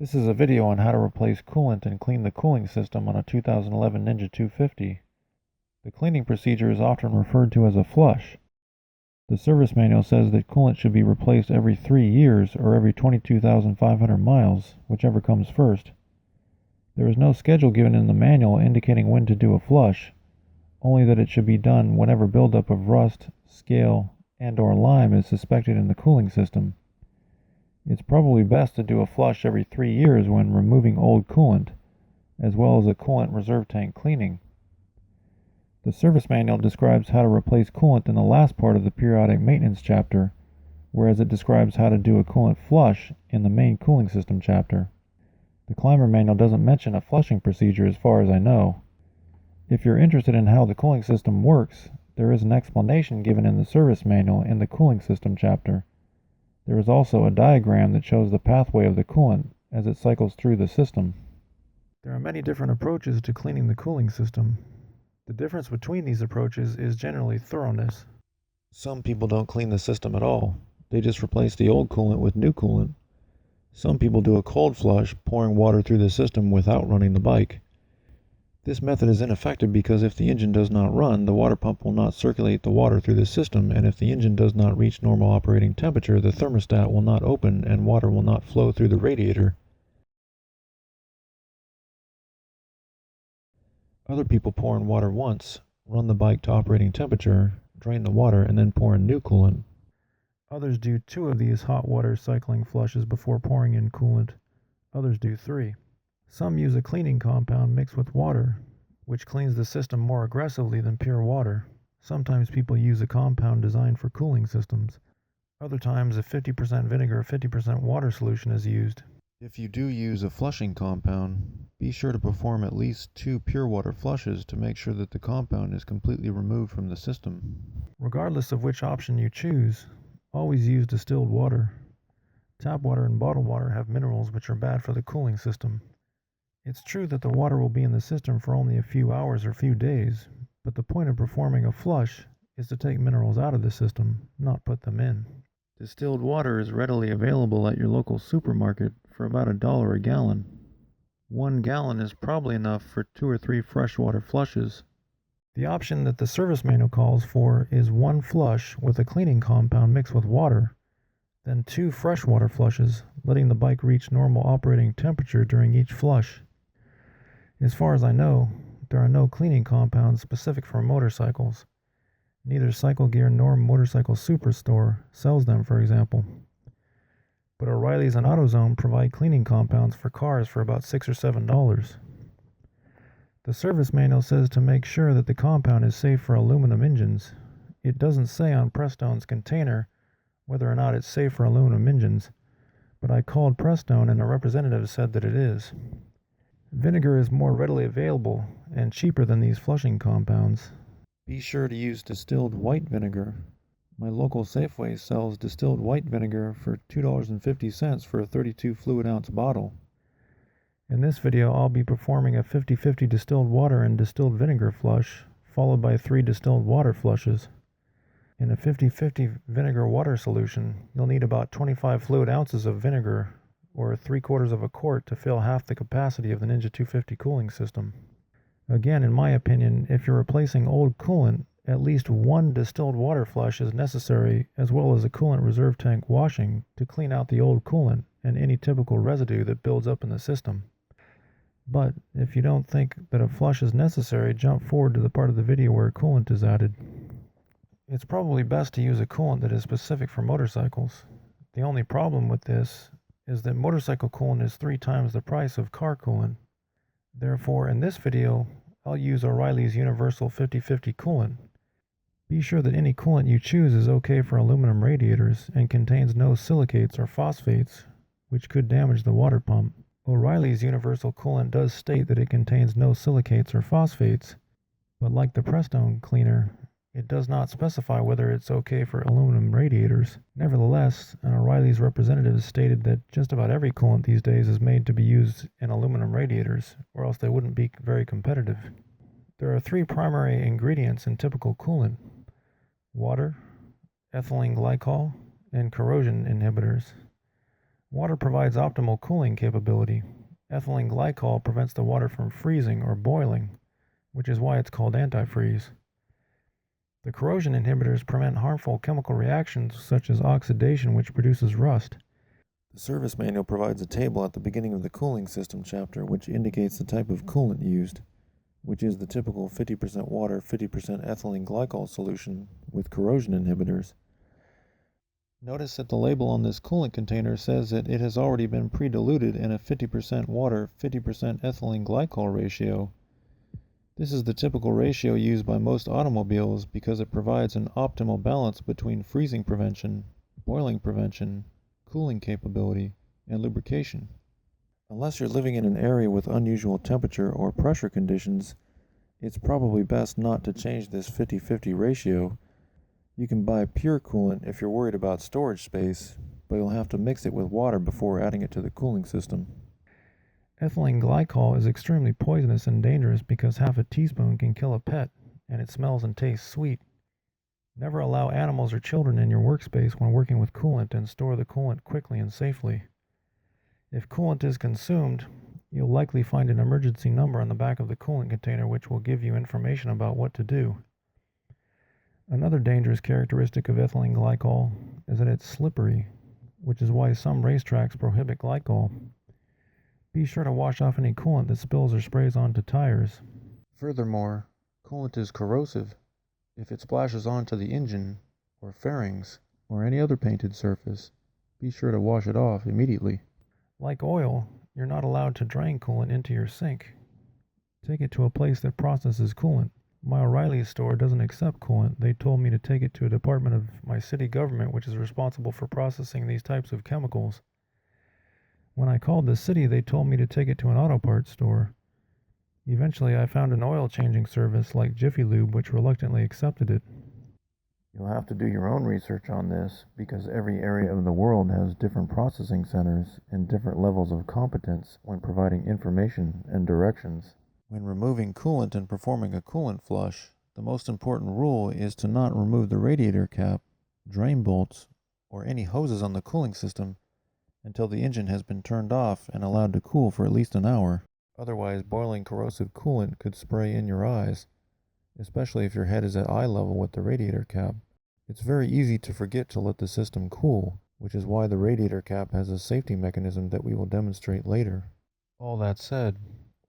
This is a video on how to replace coolant and clean the cooling system on a 2011 Ninja 250. The cleaning procedure is often referred to as a flush. The service manual says that coolant should be replaced every 3 years or every 22,500 miles, whichever comes first. There is no schedule given in the manual indicating when to do a flush, only that it should be done whenever buildup of rust, scale, and/or lime is suspected in the cooling system. It's probably best to do a flush every 3 years when removing old coolant, as well as a coolant reserve tank cleaning. The service manual describes how to replace coolant in the last part of the periodic maintenance chapter, whereas it describes how to do a coolant flush in the main cooling system chapter. The climber manual doesn't mention a flushing procedure as far as I know. If you're interested in how the cooling system works, there is an explanation given in the service manual in the cooling system chapter. There is also a diagram that shows the pathway of the coolant as it cycles through the system. There are many different approaches to cleaning the cooling system. The difference between these approaches is generally thoroughness. Some people don't clean the system at all. They just replace the old coolant with new coolant. Some people do a cold flush, pouring water through the system without running the bike. This method is ineffective because if the engine does not run, the water pump will not circulate the water through the system, and if the engine does not reach normal operating temperature, the thermostat will not open and water will not flow through the radiator. Other people pour in water once, run the bike to operating temperature, drain the water, and then pour in new coolant. Others do 2 of these hot water cycling flushes before pouring in coolant. Others do 3. Some use a cleaning compound mixed with water, which cleans the system more aggressively than pure water. Sometimes people use a compound designed for cooling systems. Other times a 50% vinegar, 50% water solution is used. If you do use a flushing compound, be sure to perform at least 2 pure water flushes to make sure that the compound is completely removed from the system. Regardless of which option you choose, always use distilled water. Tap water and bottled water have minerals which are bad for the cooling system. It's true that the water will be in the system for only a few hours or few days, but the point of performing a flush is to take minerals out of the system, not put them in. Distilled water is readily available at your local supermarket for about $1 a gallon. 1 gallon is probably enough for 2 or 3 freshwater flushes. The option that the service manual calls for is 1 flush with a cleaning compound mixed with water, then 2 freshwater flushes, letting the bike reach normal operating temperature during each flush. As far as I know, there are no cleaning compounds specific for motorcycles. Neither Cycle Gear nor Motorcycle Superstore sells them, for example. But O'Reilly's and AutoZone provide cleaning compounds for cars for about $6 or $7. The service manual says to make sure that the compound is safe for aluminum engines. It doesn't say on Prestone's container whether or not it's safe for aluminum engines, but I called Prestone and a representative said that it is. Vinegar is more readily available and cheaper than these flushing compounds. Be sure to use distilled white vinegar. My local Safeway sells distilled white vinegar for $2.50 for a 32 fluid ounce bottle. In this video, I'll be performing a 50-50 distilled water and distilled vinegar flush, followed by 3 distilled water flushes. In a 50-50 vinegar water solution, you'll need about 25 fluid ounces of vinegar, or 3/4 of a quart, to fill half the capacity of the Ninja 250 cooling system. Again, in my opinion, if you're replacing old coolant, at least 1 distilled water flush is necessary, as well as a coolant reserve tank washing to clean out the old coolant and any typical residue that builds up in the system. But if you don't think that a flush is necessary, jump forward to the part of the video where coolant is added. It's probably best to use a coolant that is specific for motorcycles. The only problem with this is that motorcycle coolant is 3 times the price of car coolant. Therefore, in this video, I'll use O'Reilly's Universal 50-50 coolant. Be sure that any coolant you choose is okay for aluminum radiators and contains no silicates or phosphates, which could damage the water pump. O'Reilly's Universal coolant does state that it contains no silicates or phosphates, but like the Prestone cleaner, it does not specify whether it's okay for aluminum radiators. Nevertheless, an O'Reilly's representative stated that just about every coolant these days is made to be used in aluminum radiators, or else they wouldn't be very competitive. There are 3 primary ingredients in typical coolant: water, ethylene glycol, and corrosion inhibitors. Water provides optimal cooling capability. Ethylene glycol prevents the water from freezing or boiling, which is why it's called antifreeze. The corrosion inhibitors prevent harmful chemical reactions such as oxidation, which produces rust. The service manual provides a table at the beginning of the cooling system chapter which indicates the type of coolant used, which is the typical 50% water, 50% ethylene glycol solution with corrosion inhibitors. Notice that the label on this coolant container says that it has already been pre-diluted in a 50% water, 50% ethylene glycol ratio. This is the typical ratio used by most automobiles because it provides an optimal balance between freezing prevention, boiling prevention, cooling capability, and lubrication. Unless you're living in an area with unusual temperature or pressure conditions, it's probably best not to change this 50-50 ratio. You can buy pure coolant if you're worried about storage space, but you'll have to mix it with water before adding it to the cooling system. Ethylene glycol is extremely poisonous and dangerous because half a teaspoon can kill a pet, and it smells and tastes sweet. Never allow animals or children in your workspace when working with coolant, and store the coolant quickly and safely. If coolant is consumed, you'll likely find an emergency number on the back of the coolant container which will give you information about what to do. Another dangerous characteristic of ethylene glycol is that it's slippery, which is why some racetracks prohibit glycol. Be sure to wash off any coolant that spills or sprays onto tires. Furthermore, coolant is corrosive. If it splashes onto the engine, or fairings, or any other painted surface, be sure to wash it off immediately. Like oil, you're not allowed to drain coolant into your sink. Take it to a place that processes coolant. My O'Reilly's store doesn't accept coolant. They told me to take it to a department of my city government which is responsible for processing these types of chemicals. When I called the city, they told me to take it to an auto parts store. Eventually, I found an oil changing service like Jiffy Lube which reluctantly accepted it. You'll have to do your own research on this because every area of the world has different processing centers and different levels of competence when providing information and directions. When removing coolant and performing a coolant flush, the most important rule is to not remove the radiator cap, drain bolts, or any hoses on the cooling system until the engine has been turned off and allowed to cool for at least an hour. Otherwise, boiling corrosive coolant could spray in your eyes, especially if your head is at eye level with the radiator cap. It's very easy to forget to let the system cool, which is why the radiator cap has a safety mechanism that we will demonstrate later. All that said,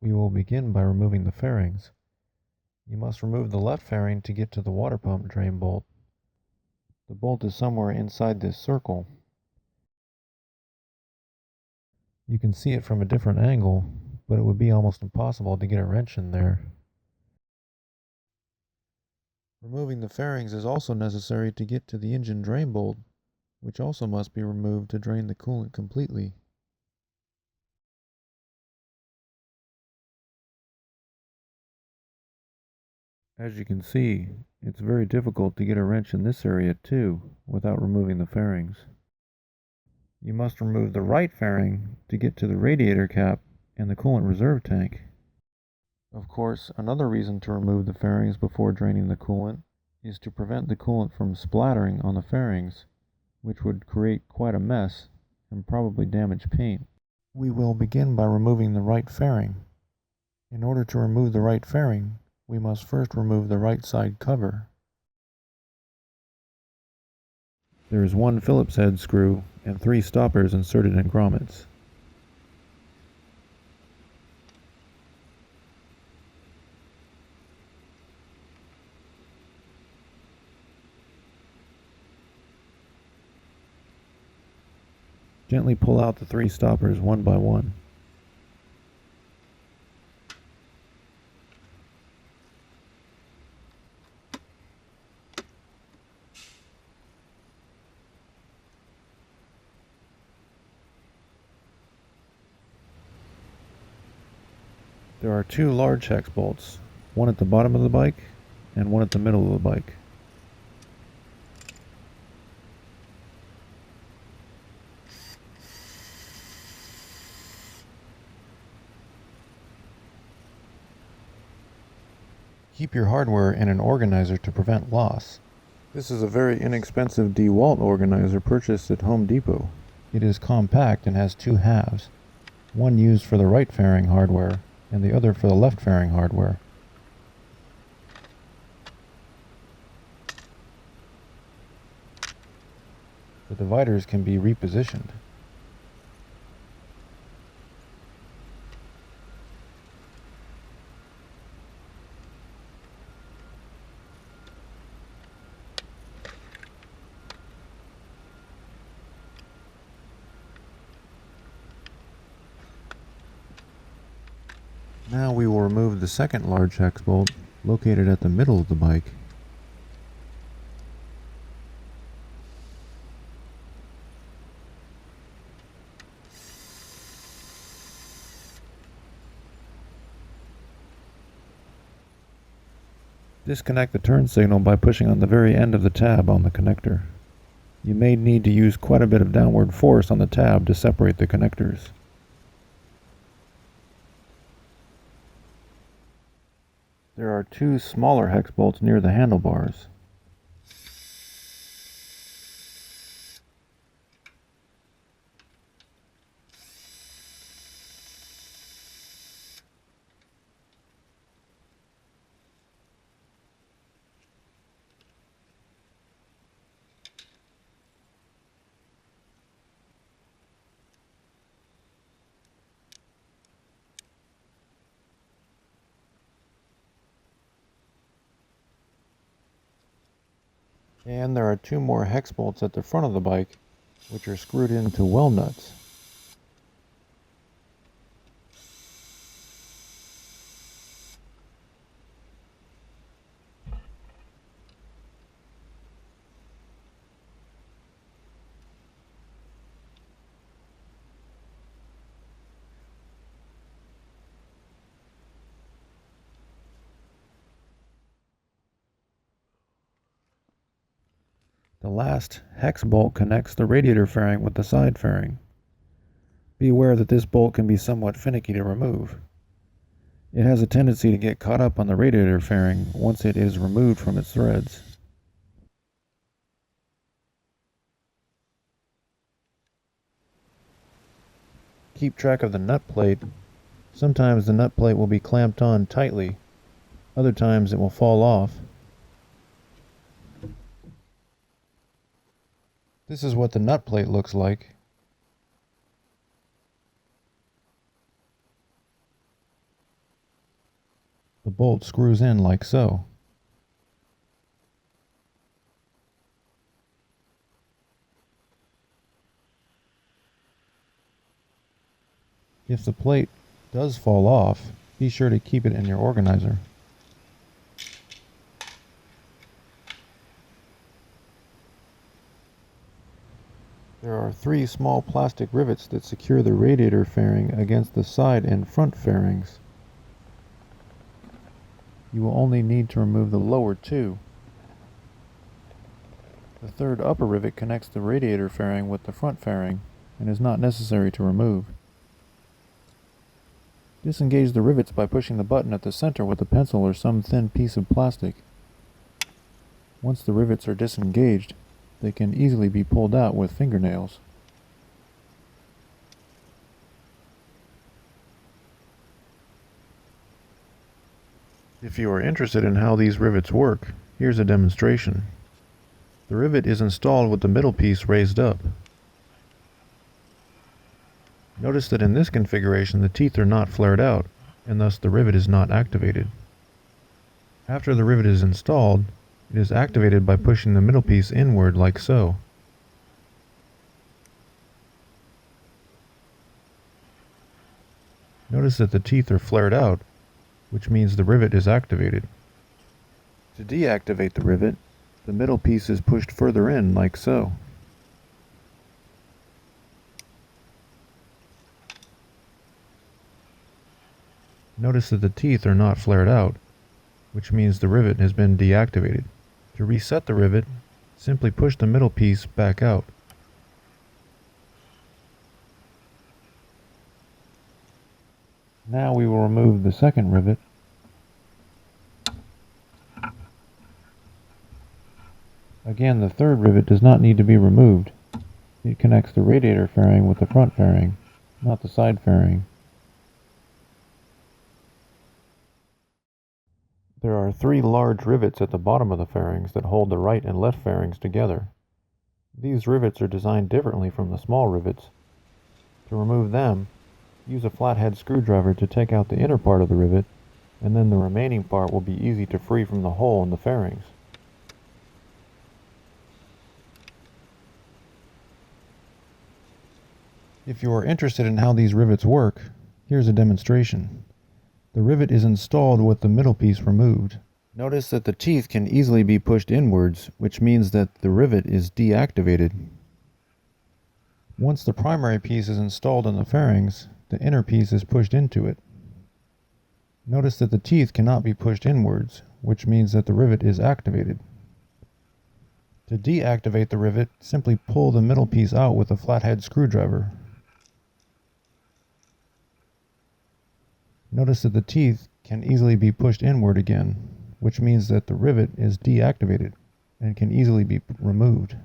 we will begin by removing the fairings. You must remove the left fairing to get to the water pump drain bolt. The bolt is somewhere inside this circle. You can see it from a different angle, but it would be almost impossible to get a wrench in there. Removing the fairings is also necessary to get to the engine drain bolt, which also must be removed to drain the coolant completely. As you can see, it's very difficult to get a wrench in this area too, without removing the fairings. You must remove the right fairing to get to the radiator cap and the coolant reserve tank. Of course, another reason to remove the fairings before draining the coolant is to prevent the coolant from splattering on the fairings, which would create quite a mess and probably damage paint. We will begin by removing the right fairing. In order to remove the right fairing, we must first remove the right side cover. There is one Phillips head screw and 3 stoppers inserted in grommets. Gently pull out the 3 stoppers one by one. There are 2 large hex bolts, one at the bottom of the bike and one at the middle of the bike. Keep your hardware in an organizer to prevent loss. This is a very inexpensive DeWalt organizer purchased at Home Depot. It is compact and has two halves, one used for the right fairing hardware and the other for the left fairing hardware. The dividers can be repositioned. Now we will remove the second large hex bolt located at the middle of the bike. Disconnect the turn signal by pushing on the very end of the tab on the connector. You may need to use quite a bit of downward force on the tab to separate the connectors. There are two smaller hex bolts near the handlebars. And there are two more hex bolts at the front of the bike, which are screwed into well nuts. The last hex bolt connects the radiator fairing with the side fairing. Be aware that this bolt can be somewhat finicky to remove. It has a tendency to get caught up on the radiator fairing once it is removed from its threads. Keep track of the nut plate. Sometimes the nut plate will be clamped on tightly, other times it will fall off. This is what the nut plate looks like. The bolt screws in like so. If the plate does fall off, be sure to keep it in your organizer. There are three small plastic rivets that secure the radiator fairing against the side and front fairings. You will only need to remove the lower two. The third upper rivet connects the radiator fairing with the front fairing and is not necessary to remove. Disengage the rivets by pushing the button at the center with a pencil or some thin piece of plastic. Once the rivets are disengaged, they can easily be pulled out with fingernails. If you are interested in how these rivets work, here's a demonstration. The rivet is installed with the middle piece raised up. Notice that in this configuration the teeth are not flared out, and thus the rivet is not activated. After the rivet is installed, it is activated by pushing the middle piece inward like so. Notice that the teeth are flared out, which means the rivet is activated. To deactivate the rivet, the middle piece is pushed further in like so. Notice that the teeth are not flared out, which means the rivet has been deactivated. To reset the rivet, simply push the middle piece back out. Now we will remove the second rivet. Again, the third rivet does not need to be removed. It connects the radiator fairing with the front fairing, not the side fairing. There are 3 large rivets at the bottom of the fairings that hold the right and left fairings together. These rivets are designed differently from the small rivets. To remove them, use a flathead screwdriver to take out the inner part of the rivet, and then the remaining part will be easy to free from the hole in the fairings. If you are interested in how these rivets work, here's a demonstration. The rivet is installed with the middle piece removed. Notice that the teeth can easily be pushed inwards, which means that the rivet is deactivated. Once the primary piece is installed in the fairings, the inner piece is pushed into it. Notice that the teeth cannot be pushed inwards, which means that the rivet is activated. To deactivate the rivet, simply pull the middle piece out with a flathead screwdriver. Notice that the teeth can easily be pushed inward again, which means that the rivet is deactivated and can easily be removed.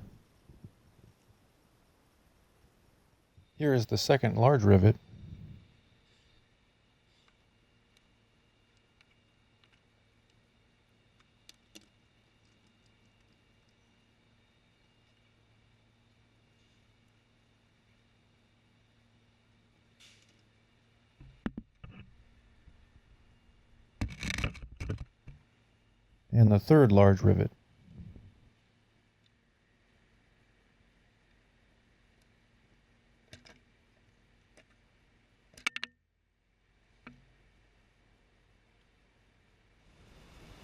Here is the second large rivet. And the third large rivet.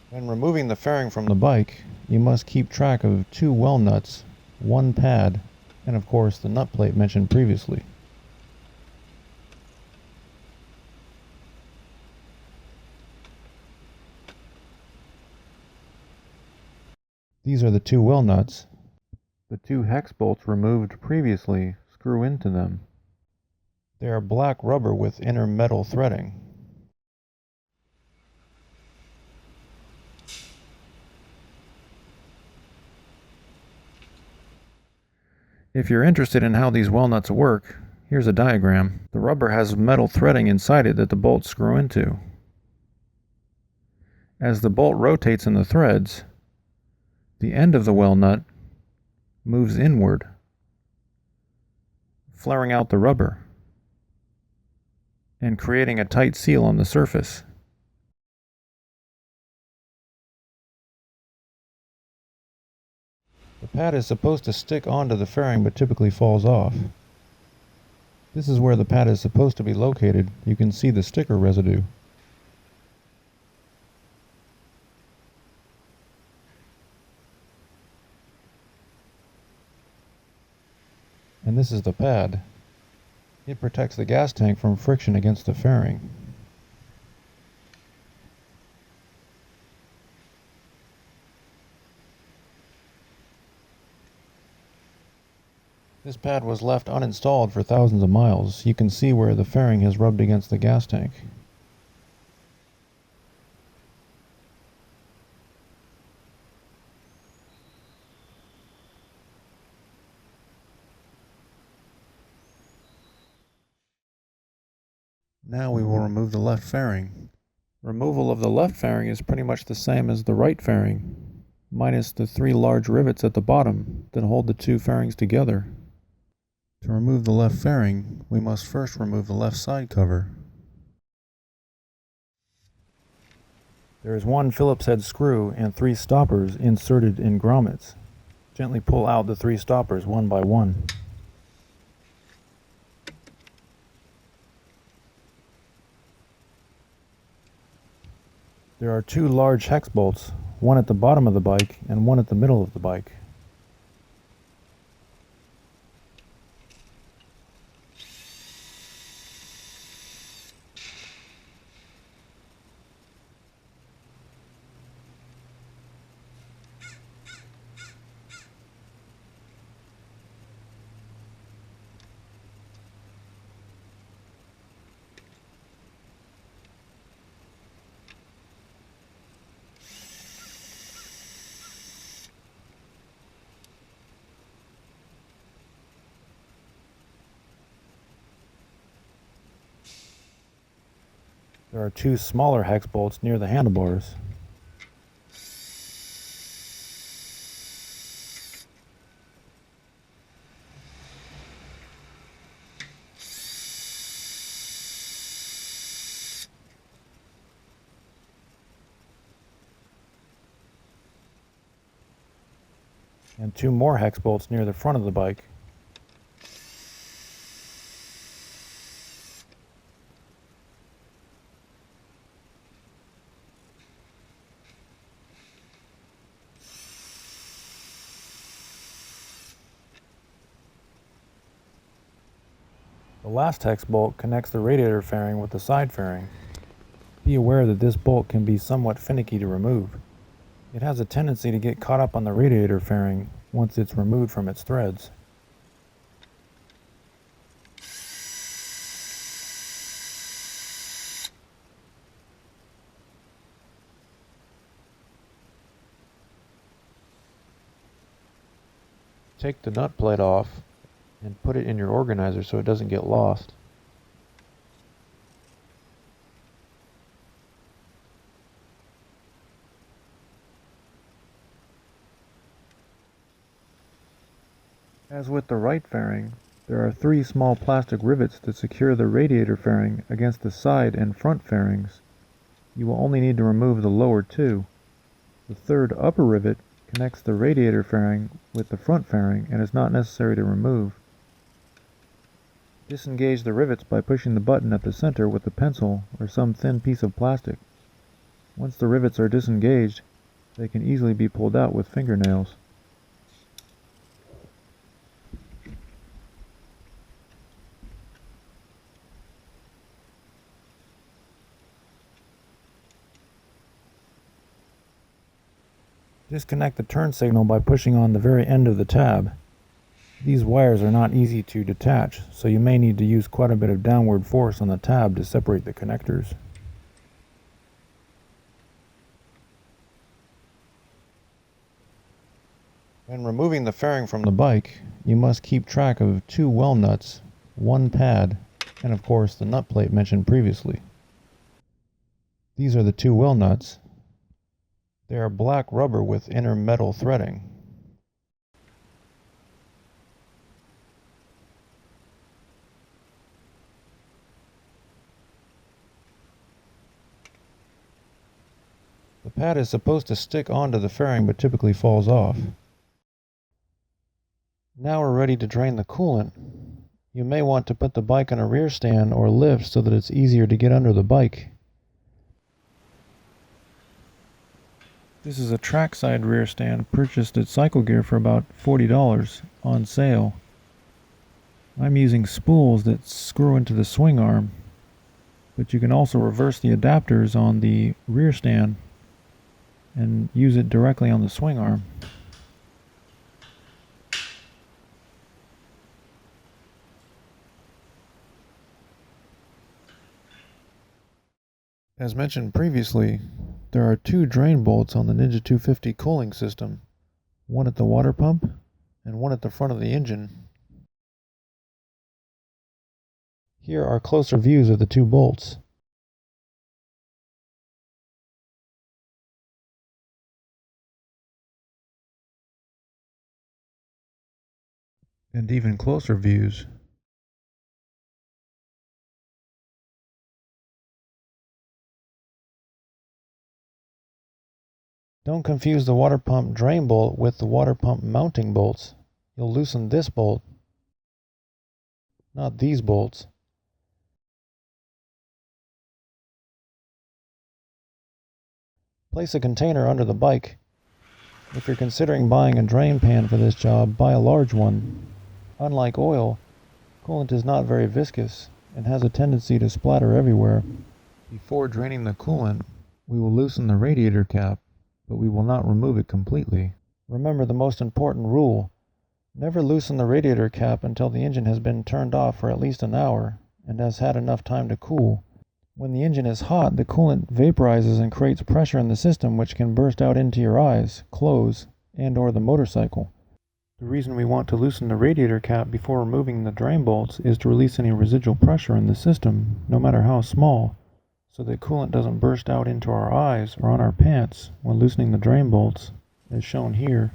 When removing the fairing from the bike, you must keep track of 2 well nuts, 1 pad, and of course the nut plate mentioned previously. These are the 2 well nuts. The 2 hex bolts removed previously screw into them. They are black rubber with inner metal threading. If you're interested in how these well nuts work, here's a diagram. The rubber has metal threading inside it that the bolts screw into. As the bolt rotates in the threads, the end of the well nut moves inward, flaring out the rubber and creating a tight seal on the surface. The pad is supposed to stick onto the fairing but typically falls off. This is where the pad is supposed to be located. You can see the sticker residue. And this is the pad. It protects the gas tank from friction against the fairing. This pad was left uninstalled for thousands of miles. You can see where the fairing has rubbed against the gas tank. Now we will remove the left fairing. Removal of the left fairing is pretty much the same as the right fairing, minus the 3 large rivets at the bottom that hold the 2 fairings together. To remove the left fairing, we must first remove the left side cover. There is 1 Phillips head screw and 3 stoppers inserted in grommets. Gently pull out the 3 stoppers one by one. There are 2 large hex bolts, one at the bottom of the bike and one at the middle of the bike. There are two smaller hex bolts near the handlebars. And two more hex bolts near the front of the bike. The last hex bolt connects the radiator fairing with the side fairing. Be aware that this bolt can be somewhat finicky to remove. It has a tendency to get caught up on the radiator fairing once it's removed from its threads. Take the nut plate off and put it in your organizer so it doesn't get lost. As with the right fairing, there are three small plastic rivets that secure the radiator fairing against the side and front fairings. You will only need to remove the lower two. The third upper rivet connects the radiator fairing with the front fairing and is not necessary to remove. Disengage the rivets by pushing the button at the center with a pencil or some thin piece of plastic. Once the rivets are disengaged, they can easily be pulled out with fingernails. Disconnect the turn signal by pushing on the very end of the tab. These wires are not easy to detach, so you may need to use quite a bit of downward force on the tab to separate the connectors. When removing the fairing from the bike, you must keep track of two well nuts, one pad, and of course the nut plate mentioned previously. These are the two well nuts. They are black rubber with inner metal threading. The pad is supposed to stick onto the fairing but typically falls off. Now we're ready to drain the coolant. You may want to put the bike on a rear stand or lift so that it's easier to get under the bike. This is a trackside rear stand purchased at Cycle Gear for about $40 on sale. I'm using spools that screw into the swing arm, but you can also reverse the adapters on the rear stand and use it directly on the swing arm. As mentioned previously, there are two drain bolts on the Ninja 250 cooling system, one at the water pump and one at the front of the engine. Here are closer views of the two bolts. And even closer views. Don't confuse the water pump drain bolt with the water pump mounting bolts. You'll loosen this bolt, not these bolts. Place a container under the bike. If you're considering buying a drain pan for this job, buy a large one. Unlike oil, coolant is not very viscous and has a tendency to splatter everywhere. Before draining the coolant, we will loosen the radiator cap, but we will not remove it completely. Remember the most important rule: never loosen the radiator cap until the engine has been turned off for at least an hour and has had enough time to cool. When the engine is hot, the coolant vaporizes and creates pressure in the system which can burst out into your eyes, clothes, and/or the motorcycle. The reason we want to loosen the radiator cap before removing the drain bolts is to release any residual pressure in the system, no matter how small, so that coolant doesn't burst out into our eyes or on our pants when loosening the drain bolts, as shown here.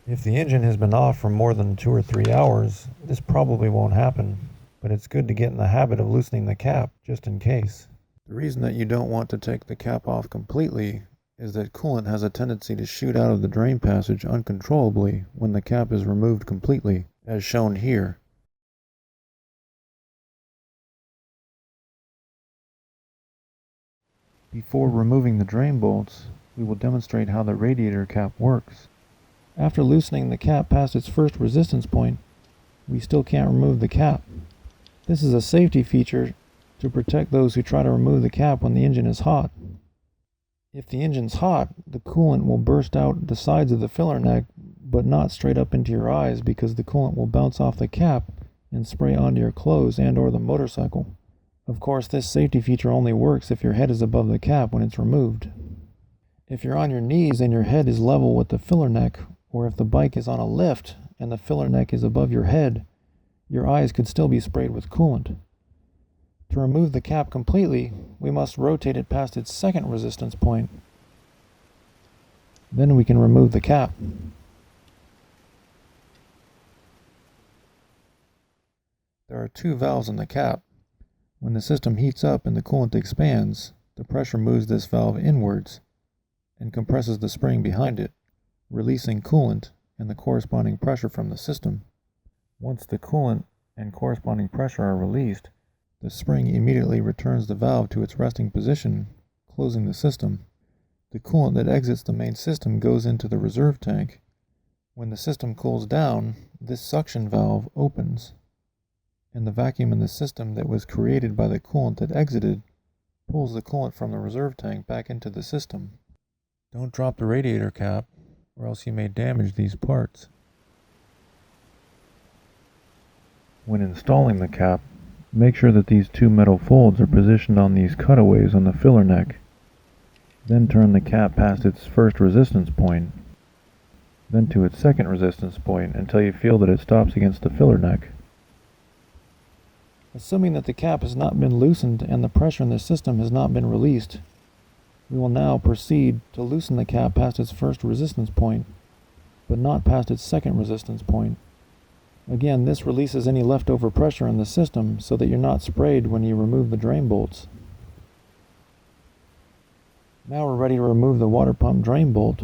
If the engine has been off for more than 2 or 3 hours, this probably won't happen, but it's good to get in the habit of loosening the cap just in case. The reason that you don't want to take the cap off completely is that coolant has a tendency to shoot out of the drain passage uncontrollably when the cap is removed completely, as shown here. Before removing the drain bolts, we will demonstrate how the radiator cap works. After loosening the cap past its first resistance point, we still can't remove the cap. This is a safety feature to protect those who try to remove the cap when the engine is hot. If the engine's hot, the coolant will burst out the sides of the filler neck, but not straight up into your eyes because the coolant will bounce off the cap and spray onto your clothes and or the motorcycle. Of course, this safety feature only works if your head is above the cap when it's removed. If you're on your knees and your head is level with the filler neck, or if the bike is on a lift and the filler neck is above your head, your eyes could still be sprayed with coolant. To remove the cap completely, we must rotate it past its second resistance point. Then we can remove the cap. There are 2 valves in the cap. When the system heats up and the coolant expands, the pressure moves this valve inwards and compresses the spring behind it, releasing coolant and the corresponding pressure from the system. Once the coolant and corresponding pressure are released, the spring immediately returns the valve to its resting position, closing the system. The coolant that exits the main system goes into the reserve tank. When the system cools down, this suction valve opens, and the vacuum in the system that was created by the coolant that exited pulls the coolant from the reserve tank back into the system. Don't drop the radiator cap, or else you may damage these parts. When installing the cap, make sure that these 2 metal folds are positioned on these cutaways on the filler neck. Then turn the cap past its first resistance point, then to its second resistance point until you feel that it stops against the filler neck. Assuming that the cap has not been loosened and the pressure in the system has not been released, we will now proceed to loosen the cap past its first resistance point, but not past its second resistance point. Again, this releases any leftover pressure in the system so that you're not sprayed when you remove the drain bolts. Now we're ready to remove the water pump drain bolt.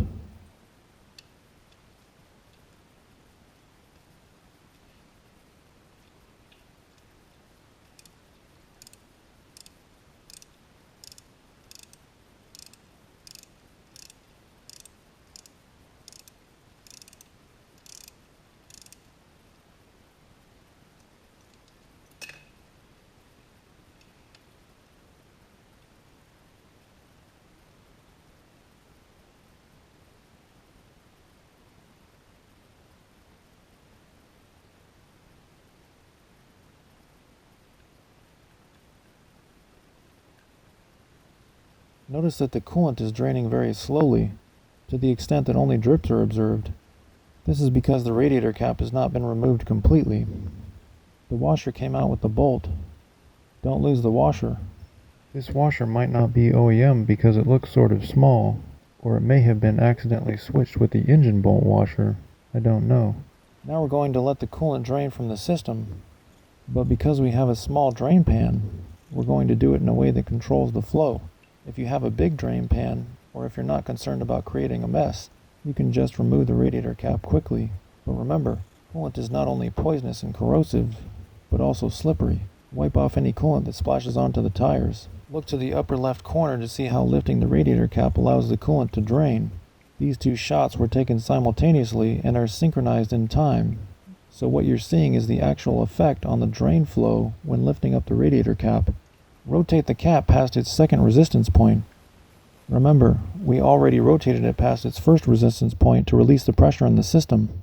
Notice that the coolant is draining very slowly, to the extent that only drips are observed. This is because the radiator cap has not been removed completely. The washer came out with the bolt. Don't lose the washer. This washer might not be OEM because it looks sort of small, or it may have been accidentally switched with the engine bolt washer. I don't know. Now we're going to let the coolant drain from the system, but because we have a small drain pan, we're going to do it in a way that controls the flow. If you have a big drain pan, or if you're not concerned about creating a mess, you can just remove the radiator cap quickly. But remember, coolant is not only poisonous and corrosive, but also slippery. Wipe off any coolant that splashes onto the tires. Look to the upper left corner to see how lifting the radiator cap allows the coolant to drain. These 2 shots were taken simultaneously and are synchronized in time. So what you're seeing is the actual effect on the drain flow when lifting up the radiator cap. Rotate the cap past its second resistance point. Remember, we already rotated it past its first resistance point to release the pressure in the system.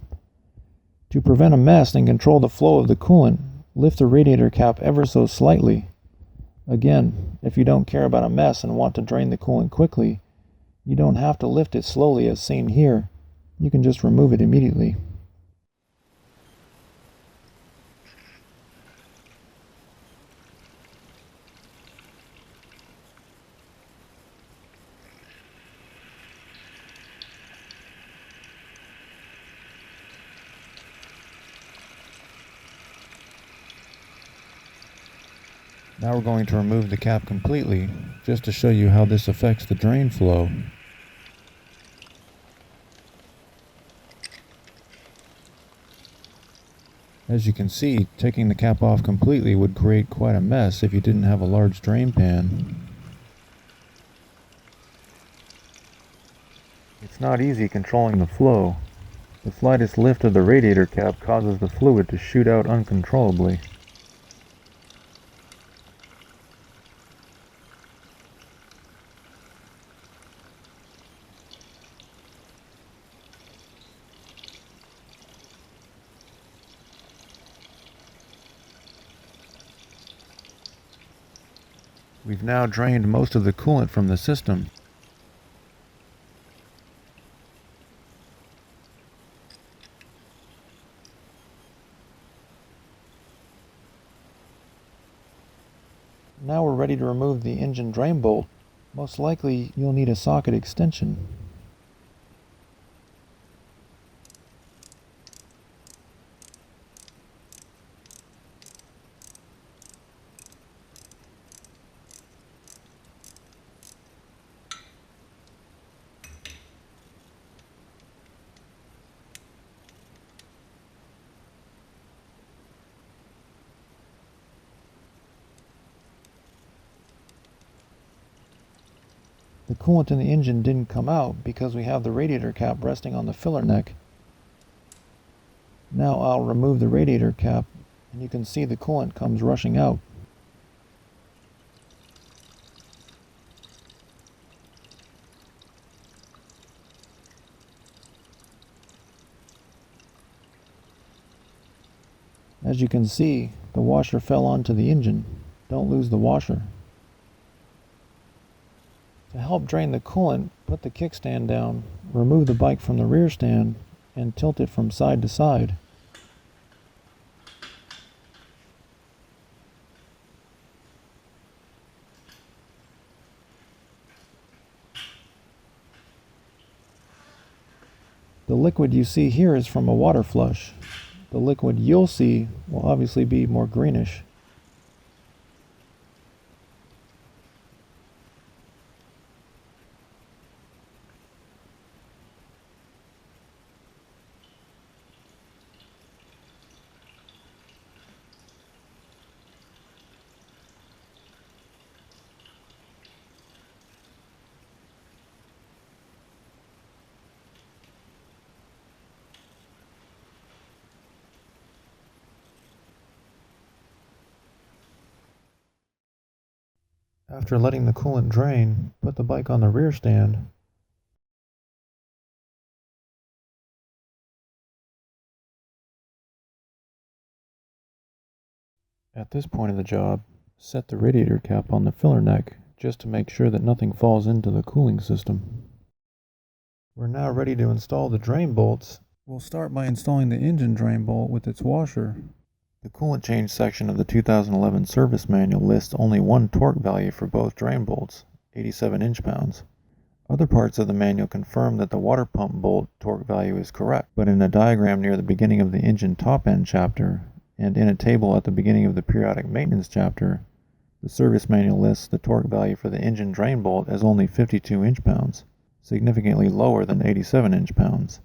To prevent a mess and control the flow of the coolant, lift the radiator cap ever so slightly. Again, if you don't care about a mess and want to drain the coolant quickly, you don't have to lift it slowly as seen here. You can just remove it immediately. Now we're going to remove the cap completely, just to show you how this affects the drain flow. As you can see, taking the cap off completely would create quite a mess if you didn't have a large drain pan. It's not easy controlling the flow. The slightest lift of the radiator cap causes the fluid to shoot out uncontrollably. We've now drained most of the coolant from the system. Now we're ready to remove the engine drain bolt. Most likely you'll need a socket extension. The coolant in the engine didn't come out because we have the radiator cap resting on the filler neck. Now I'll remove the radiator cap and you can see the coolant comes rushing out. As you can see, the washer fell onto the engine. Don't lose the washer. To help drain the coolant, put the kickstand down, remove the bike from the rear stand, and tilt it from side to side. The liquid you see here is from a water flush. The liquid you'll see will obviously be more greenish. After letting the coolant drain, put the bike on the rear stand. At this point of the job, set the radiator cap on the filler neck just to make sure that nothing falls into the cooling system. We're now ready to install the drain bolts. We'll start by installing the engine drain bolt with its washer. The coolant change section of the 2011 service manual lists only one torque value for both drain bolts, 87 inch-pounds. Other parts of the manual confirm that the water pump bolt torque value is correct, but in a diagram near the beginning of the engine top-end chapter, and in a table at the beginning of the periodic maintenance chapter, the service manual lists the torque value for the engine drain bolt as only 52 inch-pounds, significantly lower than 87 inch-pounds.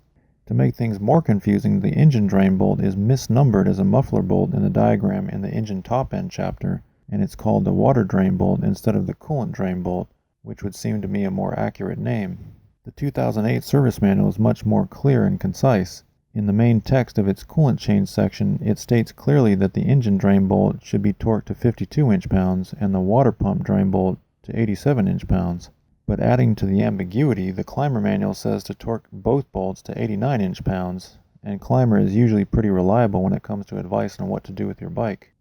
To make things more confusing, the engine drain bolt is misnumbered as a muffler bolt in the diagram in the engine top-end chapter, and it's called the water drain bolt instead of the coolant drain bolt, which would seem to me a more accurate name. The 2008 service manual is much more clear and concise. In the main text of its coolant change section, it states clearly that the engine drain bolt should be torqued to 52 inch-pounds and the water pump drain bolt to 87 inch-pounds. But adding to the ambiguity, the climber manual says to torque both bolts to 89 inch-pounds, and climber is usually pretty reliable when it comes to advice on what to do with your bike.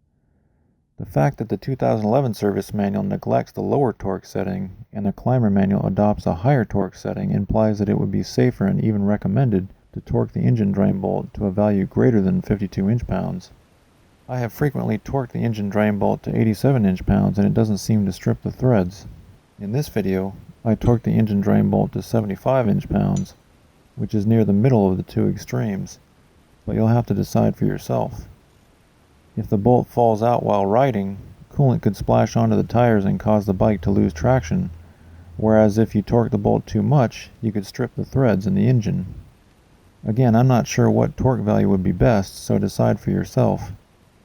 The fact that the 2011 service manual neglects the lower torque setting and the climber manual adopts a higher torque setting implies that it would be safer and even recommended to torque the engine drain bolt to a value greater than 52 inch-pounds. I have frequently torqued the engine drain bolt to 87 inch-pounds and it doesn't seem to strip the threads. In this video, I torqued the engine drain bolt to 75 inch-pounds, which is near the middle of the two extremes, but you'll have to decide for yourself. If the bolt falls out while riding, coolant could splash onto the tires and cause the bike to lose traction, whereas if you torque the bolt too much, you could strip the threads in the engine. Again, I'm not sure what torque value would be best, so decide for yourself.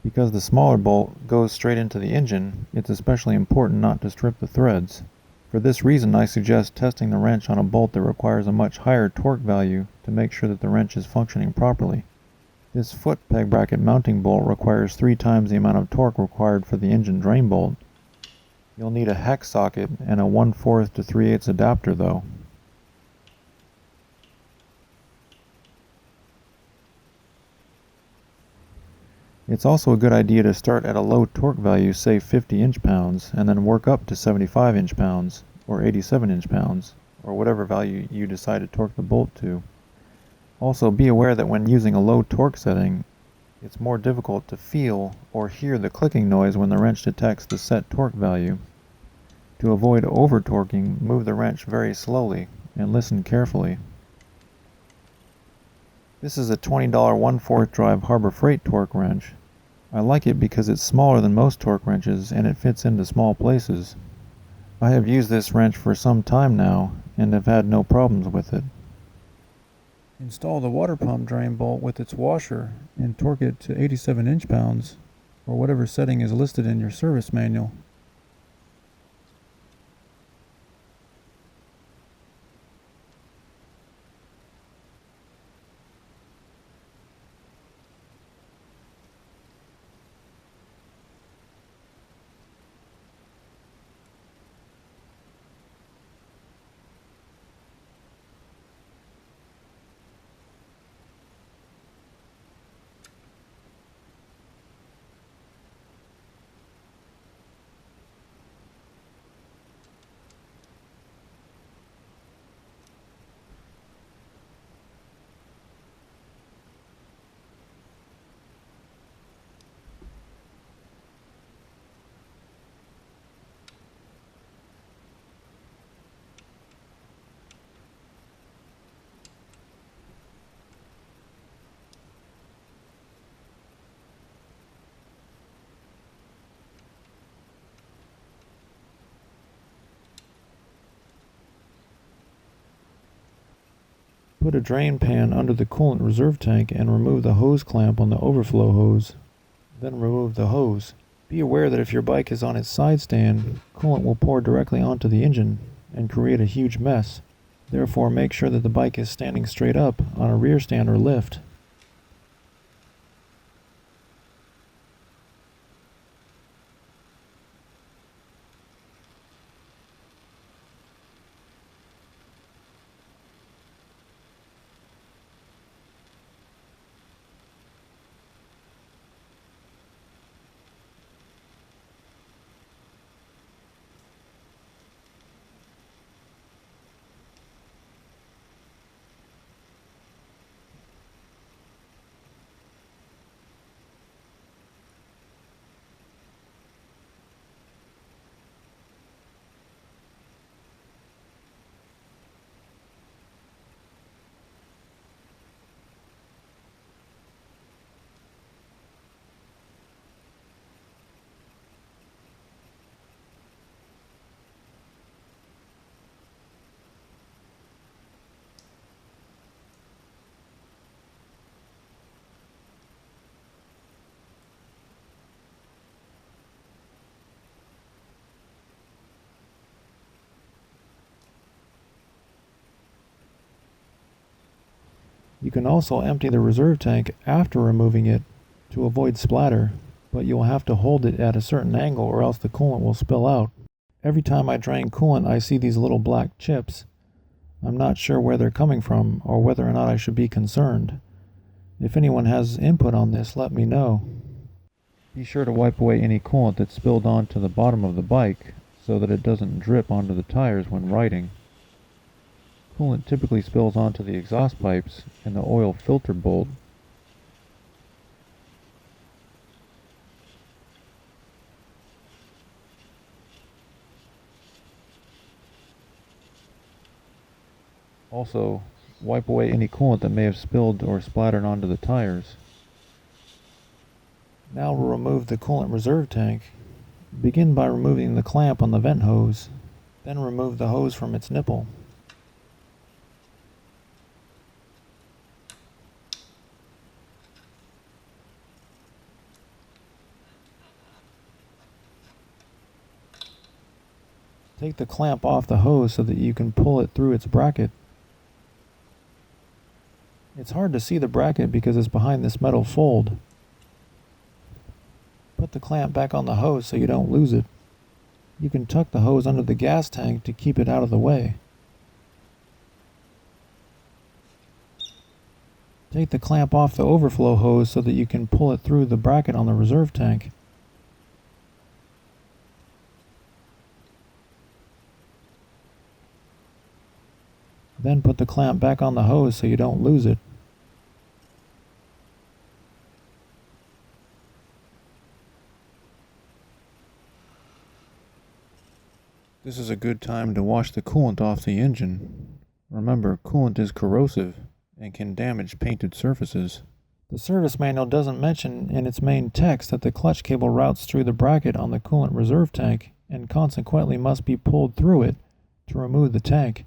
Because the smaller bolt goes straight into the engine, it's especially important not to strip the threads. For this reason, I suggest testing the wrench on a bolt that requires a much higher torque value to make sure that the wrench is functioning properly. This foot peg bracket mounting bolt requires 3 times the amount of torque required for the engine drain bolt. You'll need a hex socket and a 1/4 to 3/8 adapter though. It's also a good idea to start at a low torque value, say 50 inch-pounds, and then work up to 75 inch-pounds, or 87 inch-pounds, or whatever value you decide to torque the bolt to. Also, be aware that when using a low torque setting, it's more difficult to feel or hear the clicking noise when the wrench detects the set torque value. To avoid over-torquing, move the wrench very slowly and listen carefully. This is a $20 1/4 drive Harbor Freight torque wrench. I like it because it's smaller than most torque wrenches and it fits into small places. I have used this wrench for some time now and have had no problems with it. Install the water pump drain bolt with its washer and torque it to 87 inch-pounds or whatever setting is listed in your service manual. Put a drain pan under the coolant reserve tank and remove the hose clamp on the overflow hose. Then remove the hose. Be aware that if your bike is on its side stand, coolant will pour directly onto the engine and create a huge mess. Therefore, make sure that the bike is standing straight up on a rear stand or lift. You can also empty the reserve tank after removing it to avoid splatter, but you'll have to hold it at a certain angle or else the coolant will spill out. Every time I drain coolant, I see these little black chips. I'm not sure where they're coming from or whether or not I should be concerned. If anyone has input on this, let me know. Be sure to wipe away any coolant that's spilled onto the bottom of the bike so that it doesn't drip onto the tires when riding. Coolant typically spills onto the exhaust pipes and the oil filter bolt. Also, wipe away any coolant that may have spilled or splattered onto the tires. Now we'll remove the coolant reserve tank Begin by removing the clamp on the vent hose, then remove the hose from its nipple. Take the clamp off the hose so that you can pull it through its bracket. It's hard to see the bracket because it's behind this metal fold. Put the clamp back on the hose so you don't lose it. You can tuck the hose under the gas tank to keep it out of the way. Take the clamp off the overflow hose so that you can pull it through the bracket on the reserve tank. Then put the clamp back on the hose so you don't lose it. This is a good time to wash the coolant off the engine. Remember, coolant is corrosive and can damage painted surfaces. The service manual doesn't mention in its main text that the clutch cable routes through the bracket on the coolant reserve tank and consequently must be pulled through it to remove the tank.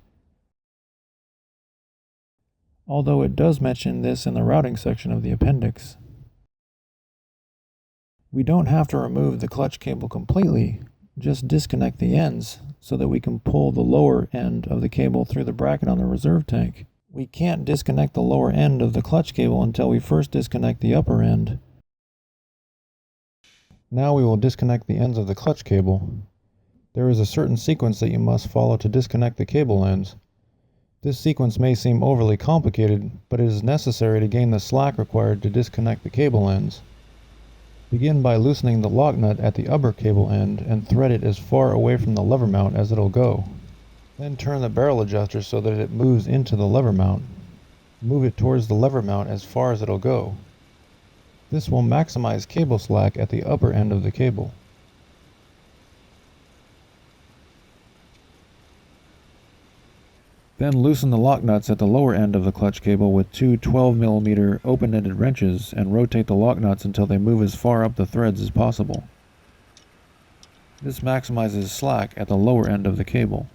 Although it does mention this in the routing section of the appendix. We don't have to remove the clutch cable completely, just disconnect the ends so that we can pull the lower end of the cable through the bracket on the reserve tank. We can't disconnect the lower end of the clutch cable until we first disconnect the upper end. Now we will disconnect the ends of the clutch cable. There is a certain sequence that you must follow to disconnect the cable ends. This sequence may seem overly complicated, but it is necessary to gain the slack required to disconnect the cable ends. Begin by loosening the lock nut at the upper cable end and thread it as far away from the lever mount as it'll go. Then turn the barrel adjuster so that it moves into the lever mount. Move it towards the lever mount as far as it'll go. This will maximize cable slack at the upper end of the cable. Then loosen the lock nuts at the lower end of the clutch cable with two 12mm open-ended wrenches and rotate the lock nuts until they move as far up the threads as possible. This maximizes slack at the lower end of the cable.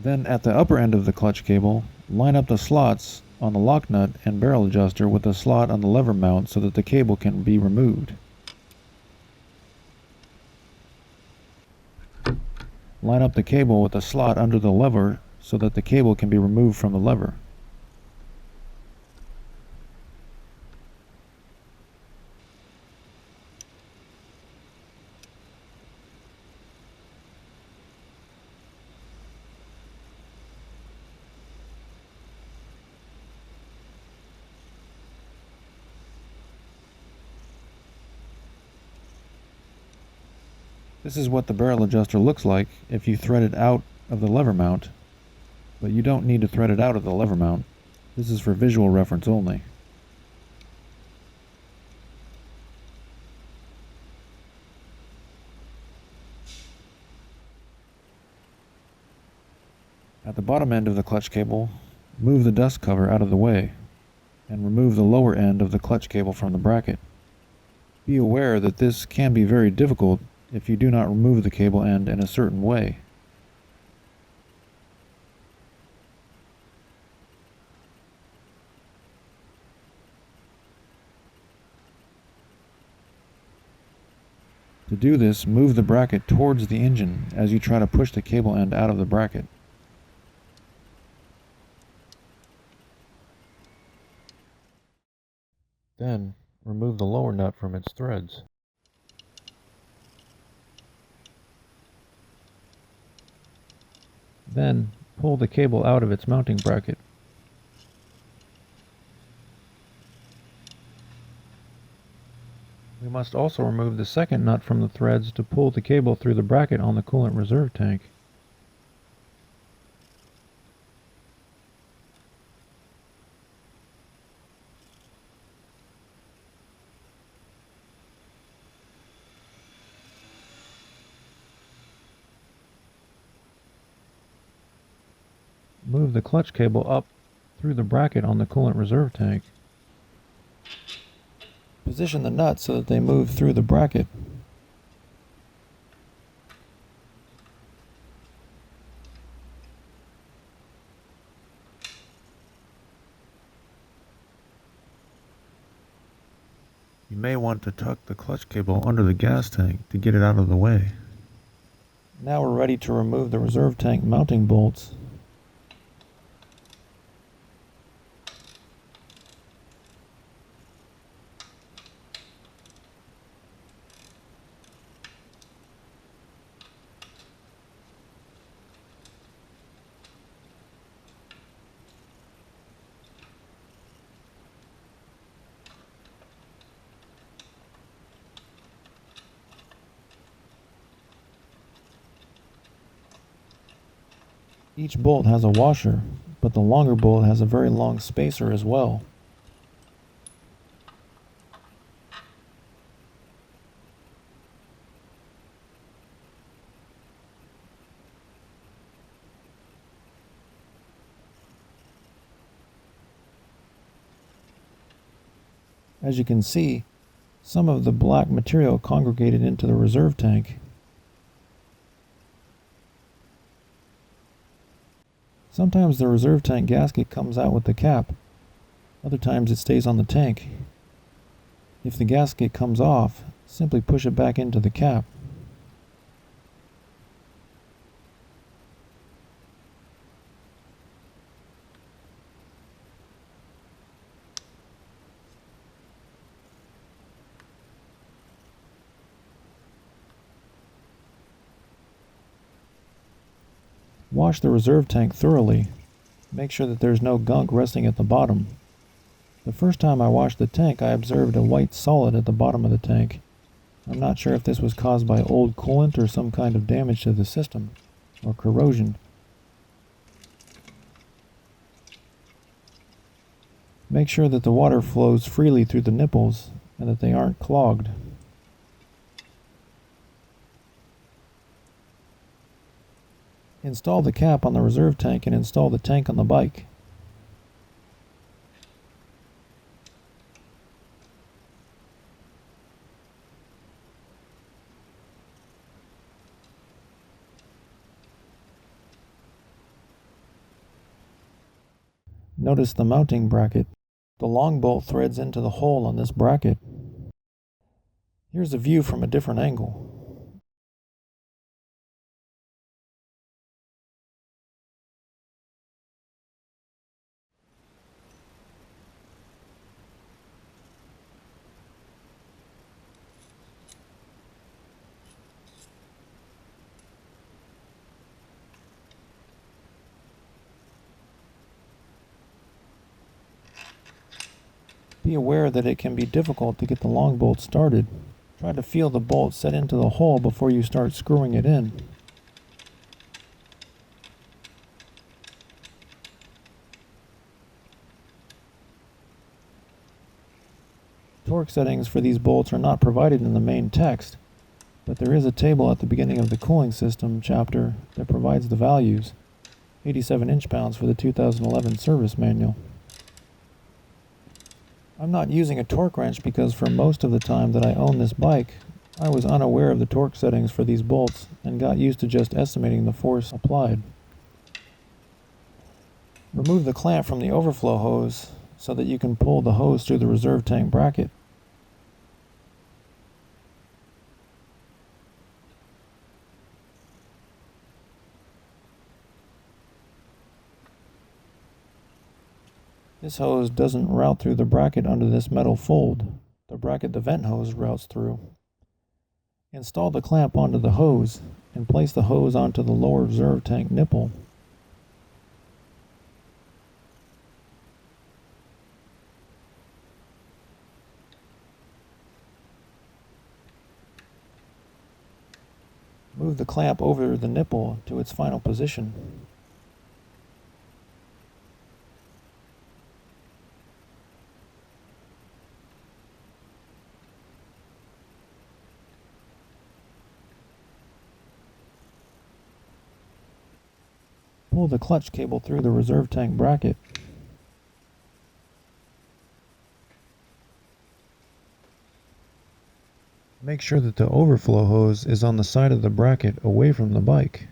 Then at the upper end of the clutch cable, line up the slots on the lock nut and barrel adjuster with the slot on the lever mount so that the cable can be removed. Line up the cable with the slot under the lever so that the cable can be removed from the lever. This is what the barrel adjuster looks like if you thread it out of the lever mount, but you don't need to thread it out of the lever mount. This is for visual reference only. At the bottom end of the clutch cable, move the dust cover out of the way and remove the lower end of the clutch cable from the bracket. Be aware that this can be very difficult if you do not remove the cable end in a certain way. To do this, move the bracket towards the engine as you try to push the cable end out of the bracket. Then, remove the lower nut from its threads. Then, pull the cable out of its mounting bracket. We must also remove the second nut from the threads to pull the cable through the bracket on the coolant reserve tank. Move the clutch cable up through the bracket on the coolant reserve tank. Position the nuts so that they move through the bracket. You may want to tuck the clutch cable under the gas tank to get it out of the way. Now we're ready to remove the reserve tank mounting bolts. Each bolt has a washer, but the longer bolt has a very long spacer as well. As you can see, some of the black material congregated into the reserve tank. Sometimes the reserve tank gasket comes out with the cap, other times it stays on the tank. If the gasket comes off, simply push it back into the cap. Wash the reserve tank thoroughly. Make sure that there's no gunk resting at the bottom. The first time I washed the tank, I observed a white solid at the bottom of the tank. I'm not sure if this was caused by old coolant or some kind of damage to the system, or corrosion. Make sure that the water flows freely through the nipples and that they aren't clogged. Install the cap on the reserve tank and install the tank on the bike. Notice the mounting bracket. The long bolt threads into the hole on this bracket. Here's a view from a different angle. Be aware that it can be difficult to get the long bolt started. Try to feel the bolt set into the hole before you start screwing it in. Torque settings for these bolts are not provided in the main text, but there is a table at the beginning of the cooling system chapter that provides the values, 87 inch-pounds for the 2011 service manual. I'm not using a torque wrench because for most of the time that I owned this bike, I was unaware of the torque settings for these bolts and got used to just estimating the force applied. Remove the clamp from the overflow hose so that you can pull the hose through the reserve tank bracket. This hose doesn't route through the bracket under this metal fold. The bracket the vent hose routes through. Install the clamp onto the hose and place the hose onto the lower reserve tank nipple. Move the clamp over the nipple to its final position. Pull the clutch cable through the reserve tank bracket. Make sure that the overflow hose is on the side of the bracket away from the bike.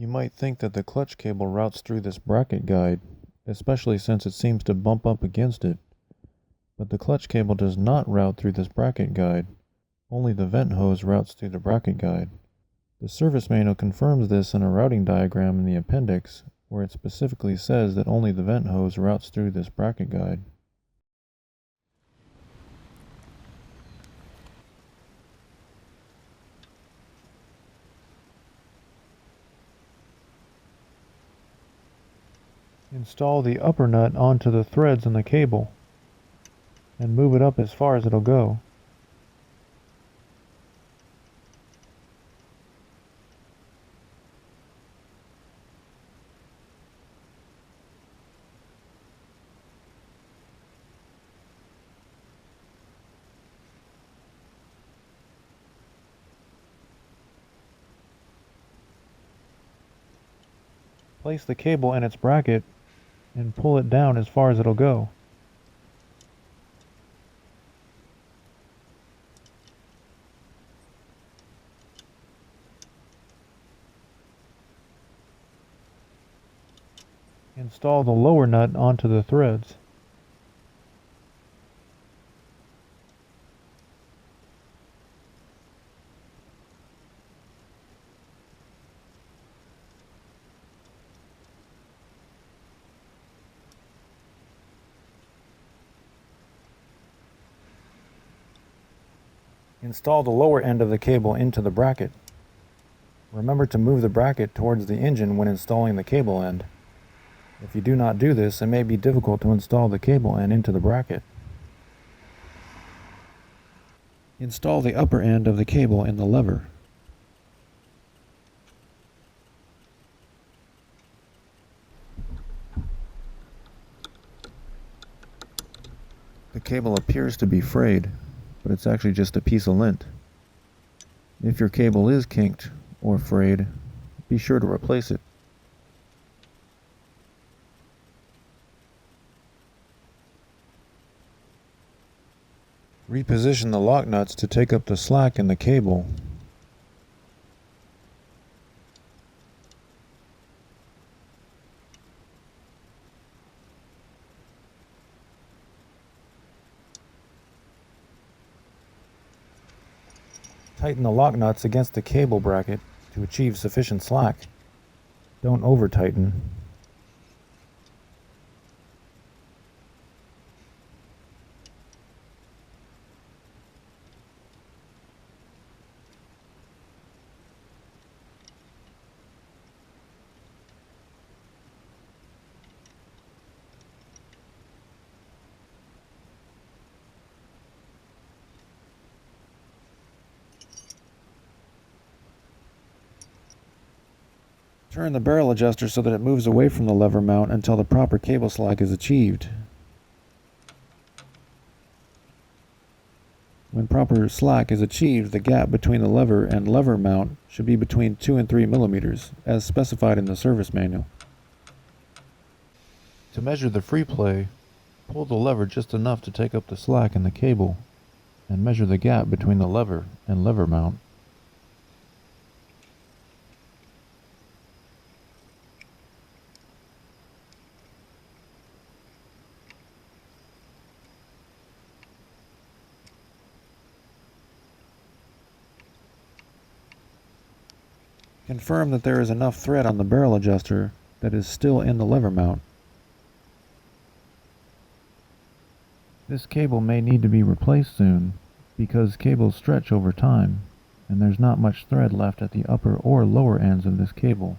You might think that the clutch cable routes through this bracket guide, especially since it seems to bump up against it. But the clutch cable does not route through this bracket guide. Only the vent hose routes through the bracket guide. The service manual confirms this in a routing diagram in the appendix, where it specifically says that only the vent hose routes through this bracket guide. Install the upper nut onto the threads in the cable and move it up as far as it'll go. Place the cable in its bracket and pull it down as far as it'll go. Install the lower nut onto the threads. Install the lower end of the cable into the bracket. Remember to move the bracket towards the engine when installing the cable end. If you do not do this, it may be difficult to install the cable end into the bracket. Install the upper end of the cable in the lever. The cable appears to be frayed, but it's actually just a piece of lint. If your cable is kinked or frayed, be sure to replace it. Reposition the lock nuts to take up the slack in the cable. Tighten the lock nuts against the cable bracket to achieve sufficient slack. Don't over-tighten. Turn the barrel adjuster so that it moves away from the lever mount until the proper cable slack is achieved. When proper slack is achieved, the gap between the lever and lever mount should be between 2 and 3 millimeters, as specified in the service manual. To measure the free play, pull the lever just enough to take up the slack in the cable, and measure the gap between the lever and lever mount. Confirm that there is enough thread on the barrel adjuster that is still in the lever mount. This cable may need to be replaced soon because cables stretch over time and there's not much thread left at the upper or lower ends of this cable.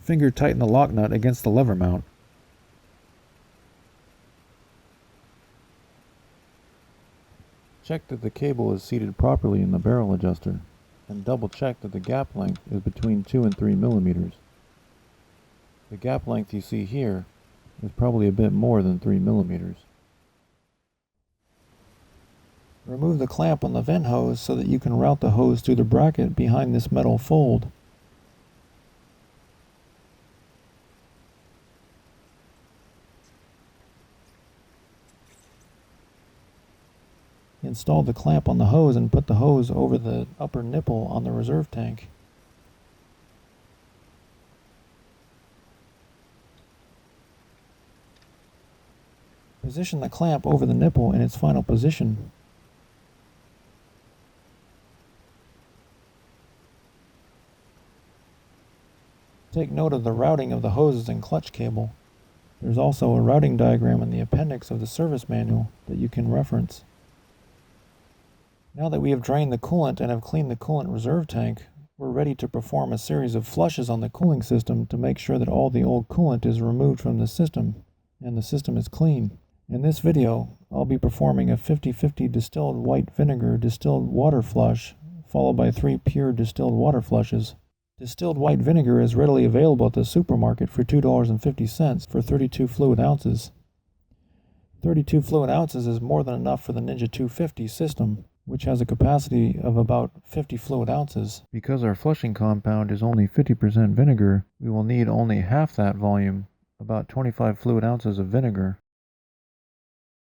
Finger tighten the lock nut against the lever mount. Check that the cable is seated properly in the barrel adjuster, and double check that the gap length is between 2 and 3 millimeters. The gap length you see here is probably a bit more than 3 millimeters. Remove the clamp on the vent hose so that you can route the hose through the bracket behind this metal fold. Install the clamp on the hose and put the hose over the upper nipple on the reserve tank. Position the clamp over the nipple in its final position. Take note of the routing of the hoses and clutch cable. There's also a routing diagram in the appendix of the service manual that you can reference. Now that we have drained the coolant and have cleaned the coolant reserve tank, we're ready to perform a series of flushes on the cooling system to make sure that all the old coolant is removed from the system and the system is clean. In this video, I'll be performing a 50-50 distilled white vinegar distilled water flush, followed by 3 pure distilled water flushes. Distilled white vinegar is readily available at the supermarket for $2.50 for 32 fluid ounces. 32 fluid ounces is more than enough for the Ninja 250 system, which has a capacity of about 50 fluid ounces. Because our flushing compound is only 50% vinegar, we will need only half that volume, about 25 fluid ounces of vinegar.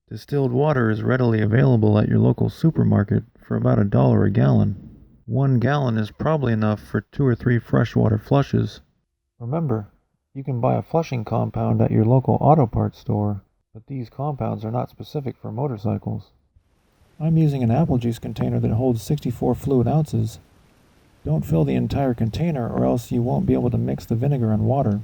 Distilled water is readily available at your local supermarket for about $1 a gallon. 1 gallon is probably enough for 2 or 3 freshwater flushes. Remember, you can buy a flushing compound at your local auto parts store, but these compounds are not specific for motorcycles. I'm using an apple juice container that holds 64 fluid ounces. Don't fill the entire container or else you won't be able to mix the vinegar and water.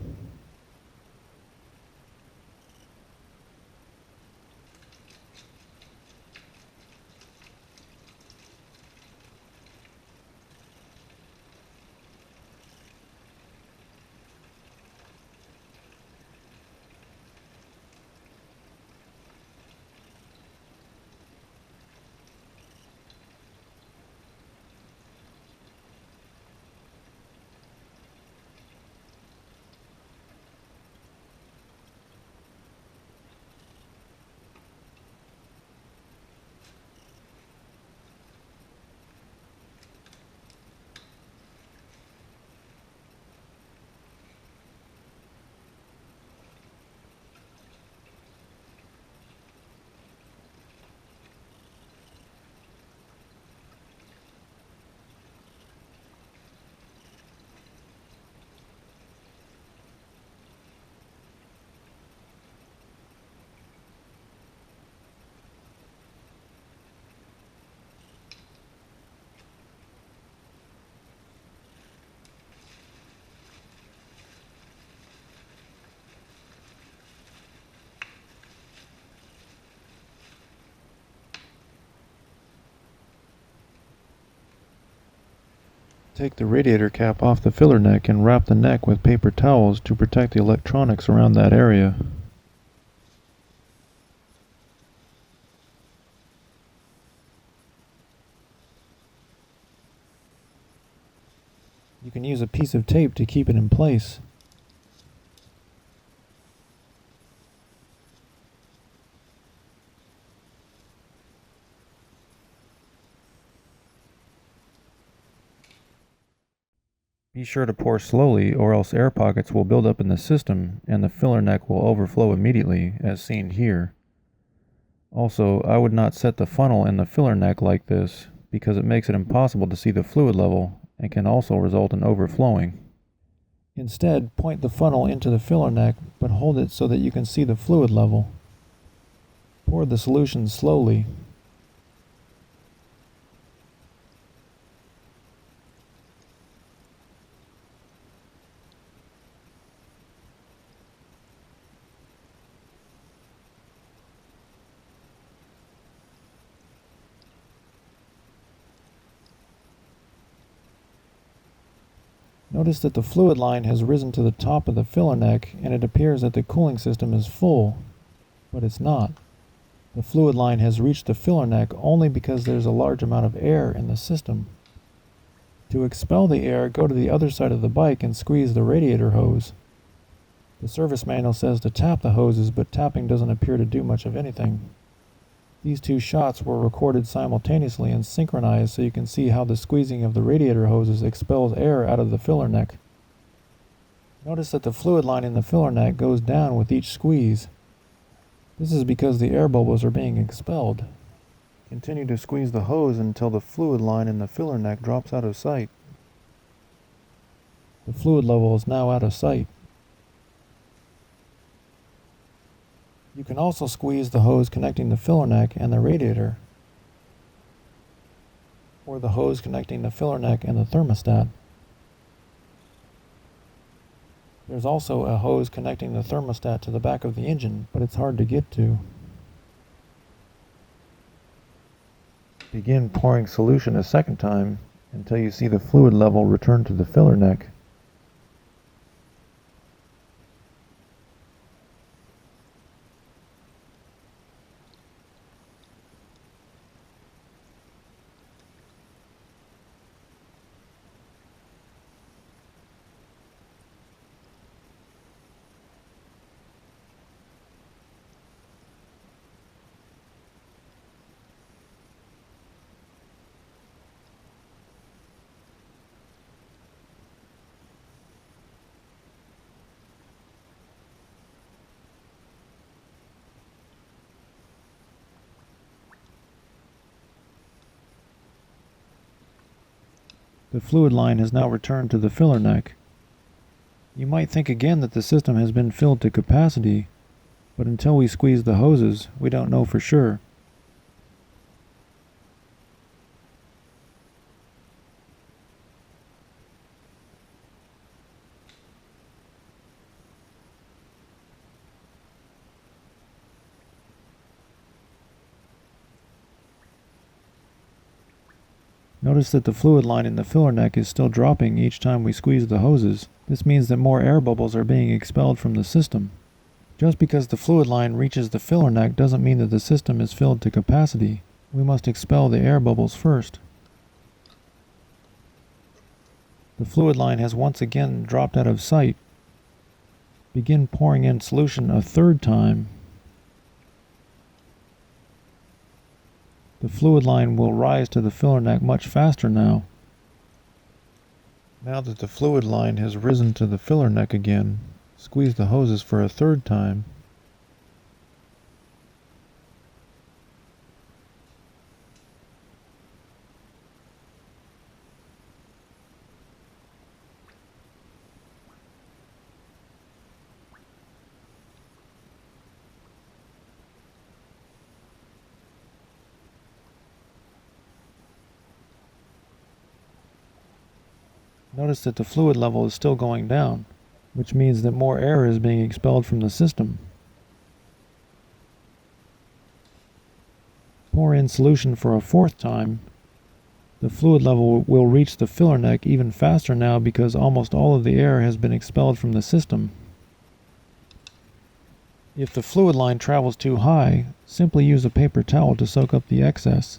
Take the radiator cap off the filler neck and wrap the neck with paper towels to protect the electronics around that area. You can use a piece of tape to keep it in place. Be sure to pour slowly or else air pockets will build up in the system and the filler neck will overflow immediately, as seen here. Also, I would not set the funnel in the filler neck like this because it makes it impossible to see the fluid level and can also result in overflowing. Instead, point the funnel into the filler neck but hold it so that you can see the fluid level. Pour the solution slowly. Notice that the fluid line has risen to the top of the filler neck and it appears that the cooling system is full, but it's not. The fluid line has reached the filler neck only because there's a large amount of air in the system. To expel the air, go to the other side of the bike and squeeze the radiator hose. The service manual says to tap the hoses, but tapping doesn't appear to do much of anything. These two shots were recorded simultaneously and synchronized so you can see how the squeezing of the radiator hoses expels air out of the filler neck. Notice that the fluid line in the filler neck goes down with each squeeze. This is because the air bubbles are being expelled. Continue to squeeze the hose until the fluid line in the filler neck drops out of sight. The fluid level is now out of sight. You can also squeeze the hose connecting the filler neck and the radiator, or the hose connecting the filler neck and the thermostat. There's also a hose connecting the thermostat to the back of the engine, but it's hard to get to. Begin pouring solution a second time until you see the fluid level return to the filler neck. The fluid line has now returned to the filler neck. You might think again that the system has been filled to capacity, but until we squeeze the hoses, we don't know for sure. Notice that the fluid line in the filler neck is still dropping each time we squeeze the hoses. This means that more air bubbles are being expelled from the system. Just because the fluid line reaches the filler neck doesn't mean that the system is filled to capacity. We must expel the air bubbles first. The fluid line has once again dropped out of sight. Begin pouring in solution a third time. The fluid line will rise to the filler neck much faster now. Now that the fluid line has risen to the filler neck again, squeeze the hoses for a third time. Notice that the fluid level is still going down, which means that more air is being expelled from the system. Pour in solution for a fourth time. The fluid level will reach the filler neck even faster now because almost all of the air has been expelled from the system. If the fluid line travels too high, simply use a paper towel to soak up the excess.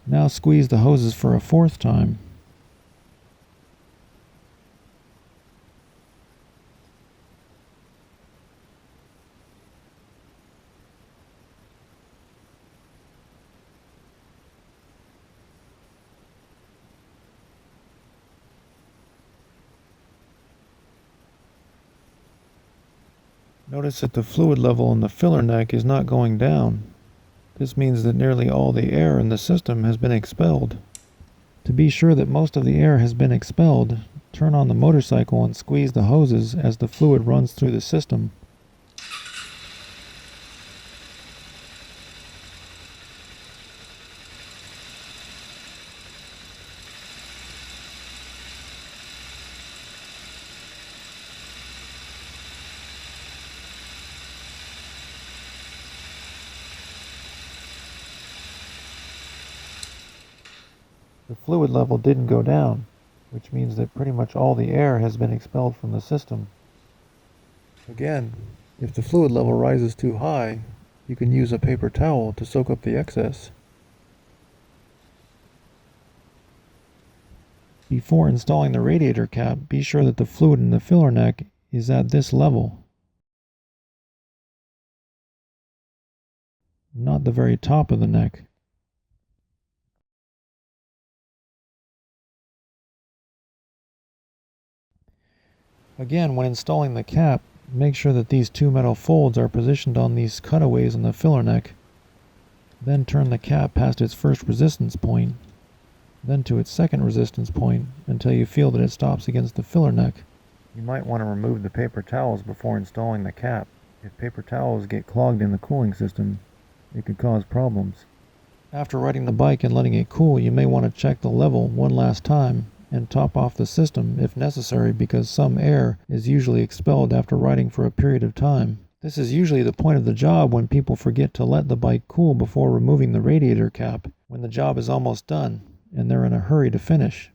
Now squeeze the hoses for a fourth time. Notice that the fluid level in the filler neck is not going down. This means that nearly all the air in the system has been expelled. To be sure that most of the air has been expelled, turn on the motorcycle and squeeze the hoses as the fluid runs through the system. the fluid level didn't go down, which means that pretty much all the air has been expelled from the system. Again, if the fluid level rises too high, you can use a paper towel to soak up the excess. Before installing the radiator cap, be sure that the fluid in the filler neck is at this level, not the very top of the neck. Again, when installing the cap, make sure that these two metal folds are positioned on these cutaways on the filler neck. Then turn the cap past its first resistance point, then to its second resistance point until you feel that it stops against the filler neck. You might want to remove the paper towels before installing the cap. If paper towels get clogged in the cooling system, it could cause problems. After riding the bike and letting it cool, you may want to check the level one last time and top off the system if necessary, because some air is usually expelled after riding for a period of time. This is usually the point of the job when people forget to let the bike cool before removing the radiator cap, when the job is almost done and they're in a hurry to finish.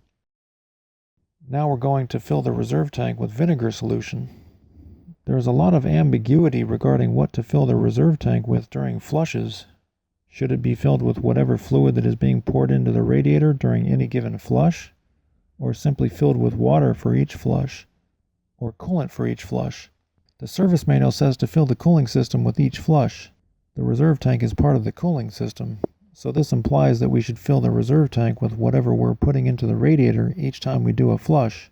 Now we're going to fill the reserve tank with vinegar solution. There is a lot of ambiguity regarding what to fill the reserve tank with during flushes. Should it be filled with whatever fluid that is being poured into the radiator during any given flush, or simply filled with water for each flush, or coolant for each flush? The service manual says to fill the cooling system with each flush. The reserve tank is part of the cooling system, so this implies that we should fill the reserve tank with whatever we're putting into the radiator each time we do a flush.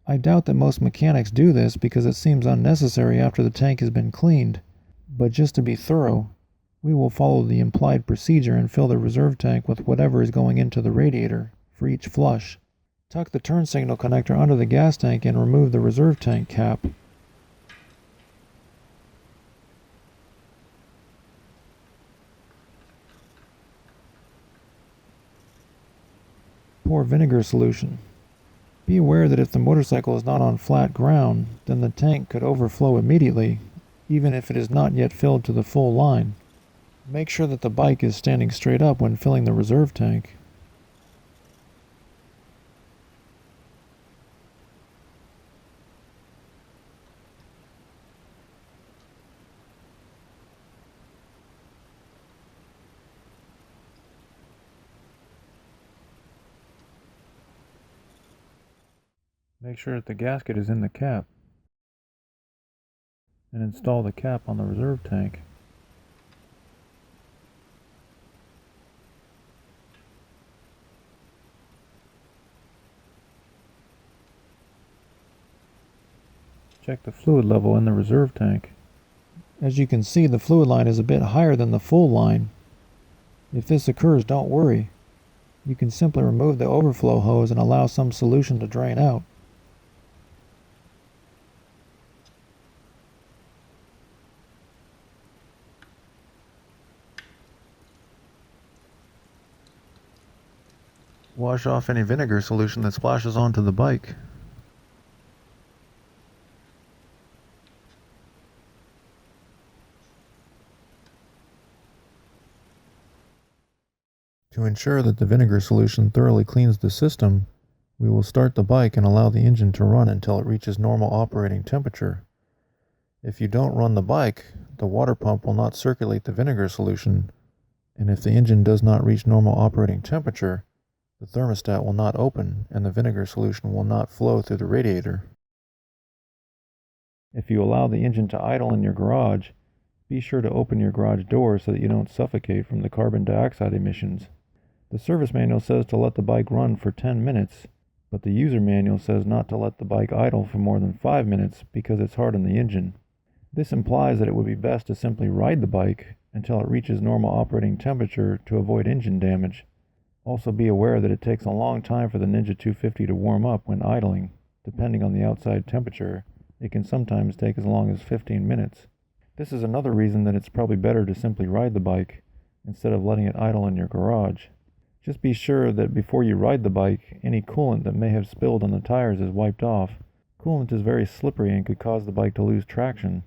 I doubt that most mechanics do this because it seems unnecessary after the tank has been cleaned, but just to be thorough, we will follow the implied procedure and fill the reserve tank with whatever is going into the radiator for each flush. Tuck the turn signal connector under the gas tank and remove the reserve tank cap. Pour vinegar solution. Be aware that if the motorcycle is not on flat ground, then the tank could overflow immediately, even if it is not yet filled to the full line. Make sure that the bike is standing straight up when filling the reserve tank. Make sure that the gasket is in the cap, and install the cap on the reserve tank. Check the fluid level in the reserve tank. As you can see, the fluid line is a bit higher than the full line. If this occurs, don't worry. You can simply remove the overflow hose and allow some solution to drain out. Wash off any vinegar solution that splashes onto the bike. To ensure that the vinegar solution thoroughly cleans the system, we will start the bike and allow the engine to run until it reaches normal operating temperature. If you don't run the bike, the water pump will not circulate the vinegar solution, and if the engine does not reach normal operating temperature, the thermostat will not open and the vinegar solution will not flow through the radiator. If you allow the engine to idle in your garage, be sure to open your garage door so that you don't suffocate from the carbon dioxide emissions. The service manual says to let the bike run for 10 minutes, but the user manual says not to let the bike idle for more than 5 minutes because it's hard on the engine. This implies that it would be best to simply ride the bike until it reaches normal operating temperature to avoid engine damage. Also be aware that it takes a long time for the Ninja 250 to warm up when idling. Depending on the outside temperature, it can sometimes take as long as 15 minutes. This is another reason that it's probably better to simply ride the bike instead of letting it idle in your garage. Just be sure that before you ride the bike, any coolant that may have spilled on the tires is wiped off. Coolant is very slippery and could cause the bike to lose traction.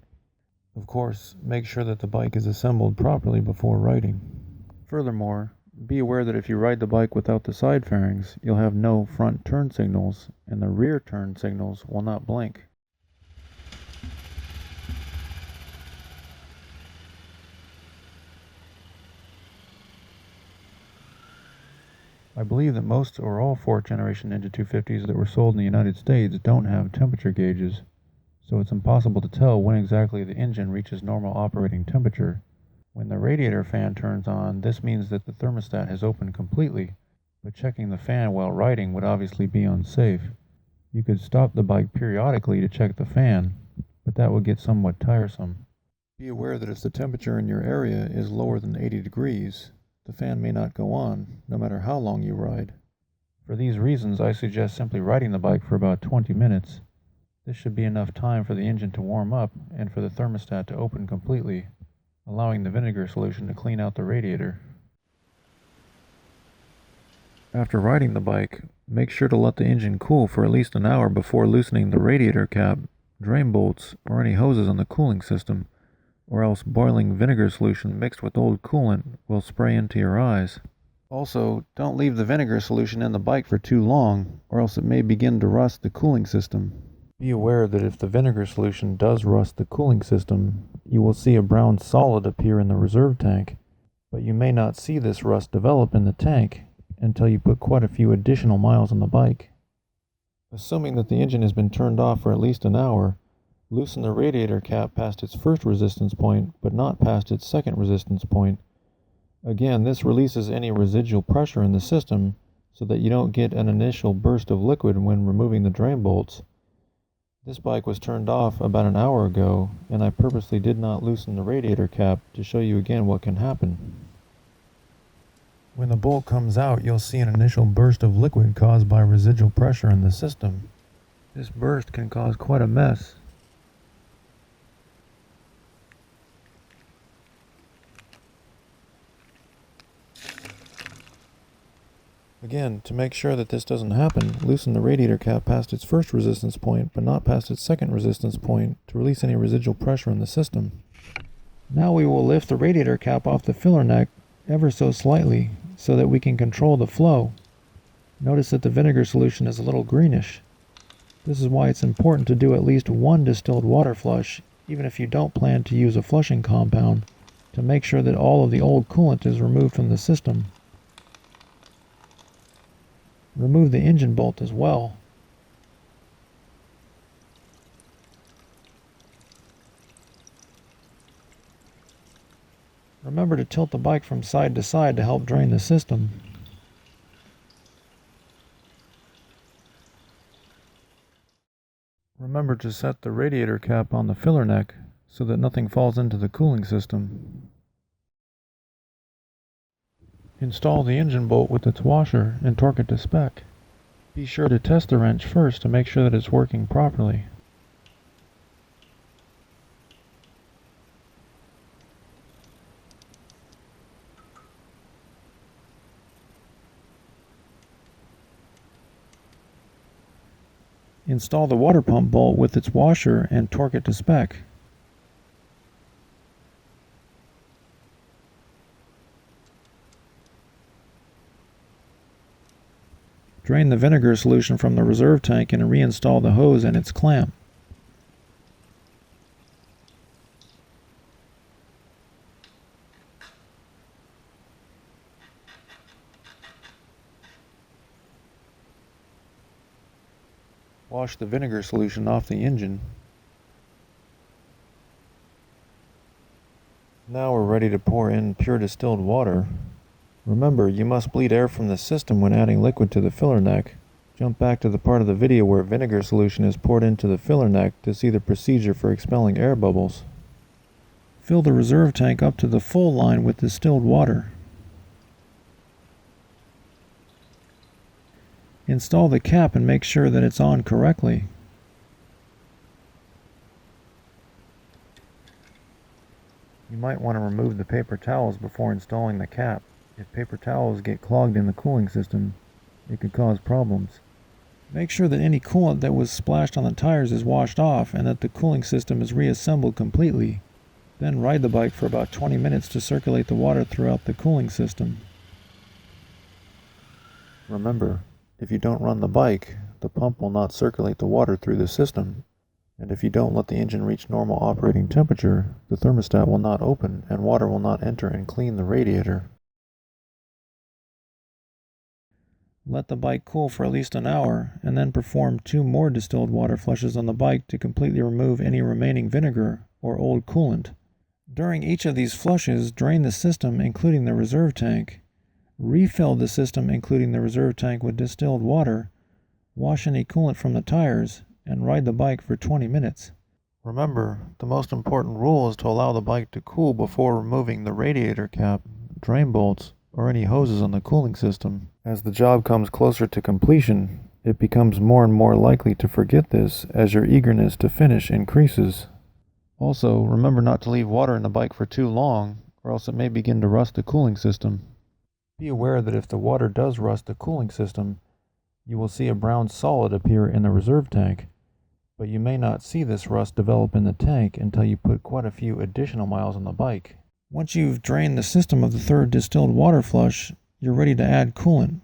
Of course, make sure that the bike is assembled properly before riding. Furthermore, Be aware that if you ride the bike without the side fairings, you'll have no front turn signals, and the rear turn signals will not blink. I believe that most or all 4th generation Ninja 250s that were sold in the United States don't have temperature gauges, so it's impossible to tell when exactly the engine reaches normal operating temperature. When the radiator fan turns on, this means that the thermostat has opened completely, but checking the fan while riding would obviously be unsafe. You could stop the bike periodically to check the fan, but that would get somewhat tiresome. Be aware that if the temperature in your area is lower than 80 degrees, the fan may not go on, no matter how long you ride. For these reasons, I suggest simply riding the bike for about 20 minutes. This should be enough time for the engine to warm up and for the thermostat to open completely, allowing the vinegar solution to clean out the radiator. After riding the bike, make sure to let the engine cool for at least an hour before loosening the radiator cap, drain bolts, or any hoses on the cooling system, or else boiling vinegar solution mixed with old coolant will spray into your eyes. Also, don't leave the vinegar solution in the bike for too long, or else it may begin to rust the cooling system. Be aware that if the vinegar solution does rust the cooling system, you will see a brown solid appear in the reserve tank, but you may not see this rust develop in the tank until you put quite a few additional miles on the bike. Assuming that the engine has been turned off for at least an hour, loosen the radiator cap past its first resistance point, but not past its second resistance point. Again, this releases any residual pressure in the system so that you don't get an initial burst of liquid when removing the drain bolts. This bike was turned off about an hour ago, and I purposely did not loosen the radiator cap to show you again what can happen. When the bolt comes out, you'll see an initial burst of liquid caused by residual pressure in the system. This burst can cause quite a mess. Again, to make sure that this doesn't happen, loosen the radiator cap past its first resistance point, but not past its second resistance point, to release any residual pressure in the system. Now we will lift the radiator cap off the filler neck ever so slightly, so that we can control the flow. Notice that the vinegar solution is a little greenish. This is why it's important to do at least one distilled water flush, even if you don't plan to use a flushing compound, to make sure that all of the old coolant is removed from the system. Remove the engine bolt as well. Remember to tilt the bike from side to side to help drain the system. Remember to set the radiator cap on the filler neck so that nothing falls into the cooling system. Install the engine bolt with its washer and torque it to spec. Be sure to test the wrench first to make sure that it's working properly. Install the water pump bolt with its washer and torque it to spec. Drain the vinegar solution from the reserve tank and reinstall the hose and its clamp. Wash the vinegar solution off the engine. Now we're ready to pour in pure distilled water. Remember, you must bleed air from the system when adding liquid to the filler neck. Jump back to the part of the video where vinegar solution is poured into the filler neck to see the procedure for expelling air bubbles. Fill the reserve tank up to the full line with distilled water. Install the cap and make sure that it's on correctly. You might want to remove the paper towels before installing the cap. If paper towels get clogged in the cooling system, it could cause problems. Make sure that any coolant that was splashed on the tires is washed off and that the cooling system is reassembled completely. Then ride the bike for about 20 minutes to circulate the water throughout the cooling system. Remember, if you don't run the bike, the pump will not circulate the water through the system, and if you don't let the engine reach normal operating temperature, the thermostat will not open and water will not enter and clean the radiator. Let the bike cool for at least an hour, and then perform 2 more distilled water flushes on the bike to completely remove any remaining vinegar or old coolant. During each of these flushes, drain the system, including the reserve tank. Refill the system, including the reserve tank, with distilled water. Wash any coolant from the tires, and ride the bike for 20 minutes. Remember, the most important rule is to allow the bike to cool before removing the radiator cap, drain bolts, or any hoses on the cooling system. As the job comes closer to completion, it becomes more and more likely to forget this as your eagerness to finish increases. Also, remember not to leave water in the bike for too long, or else it may begin to rust the cooling system. Be aware that if the water does rust the cooling system, you will see a brown solid appear in the reserve tank, but you may not see this rust develop in the tank until you put quite a few additional miles on the bike. Once you've drained the system of the third distilled water flush, you're ready to add coolant.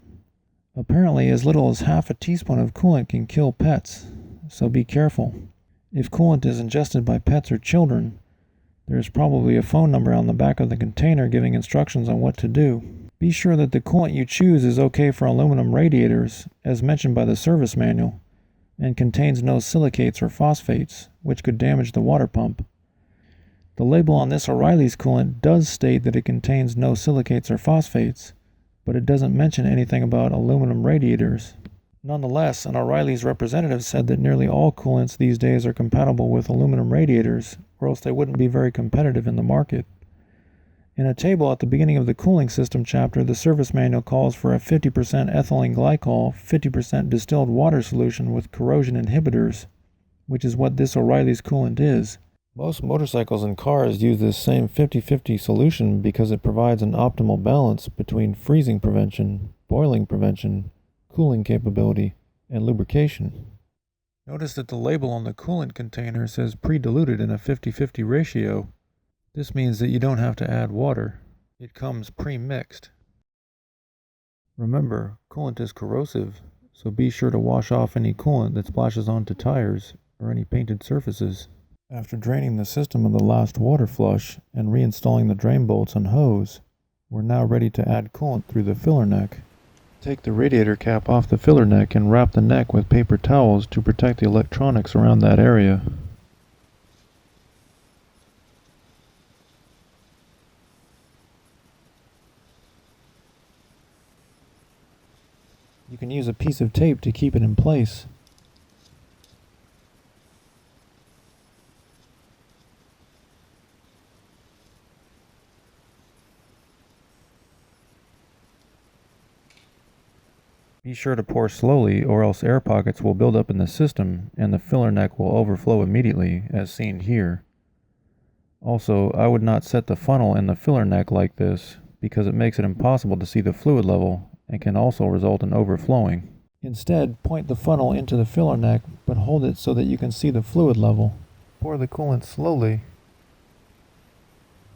Apparently, as little as half a teaspoon of coolant can kill pets, so be careful. If coolant is ingested by pets or children, there is probably a phone number on the back of the container giving instructions on what to do. Be sure that the coolant you choose is okay for aluminum radiators, as mentioned by the service manual, and contains no silicates or phosphates, which could damage the water pump. The label on this O'Reilly's coolant does state that it contains no silicates or phosphates, but it doesn't mention anything about aluminum radiators. Nonetheless, an O'Reilly's representative said that nearly all coolants these days are compatible with aluminum radiators, or else they wouldn't be very competitive in the market. In a table at the beginning of the cooling system chapter, the service manual calls for a 50% ethylene glycol, 50% distilled water solution with corrosion inhibitors, which is what this O'Reilly's coolant is. Most motorcycles and cars use this same 50-50 solution because it provides an optimal balance between freezing prevention, boiling prevention, cooling capability, and lubrication. Notice that the label on the coolant container says pre-diluted in a 50-50 ratio. This means that you don't have to add water. It comes pre-mixed. Remember, coolant is corrosive, so be sure to wash off any coolant that splashes onto tires or any painted surfaces. After draining the system of the last water flush and reinstalling the drain bolts and hose, we're now ready to add coolant through the filler neck. Take the radiator cap off the filler neck and wrap the neck with paper towels to protect the electronics around that area. You can use a piece of tape to keep it in place. Be sure to pour slowly, or else air pockets will build up in the system and the filler neck will overflow immediately, as seen here. Also, I would not set the funnel in the filler neck like this because it makes it impossible to see the fluid level and can also result in overflowing. Instead, point the funnel into the filler neck, but hold it so that you can see the fluid level. Pour the coolant slowly.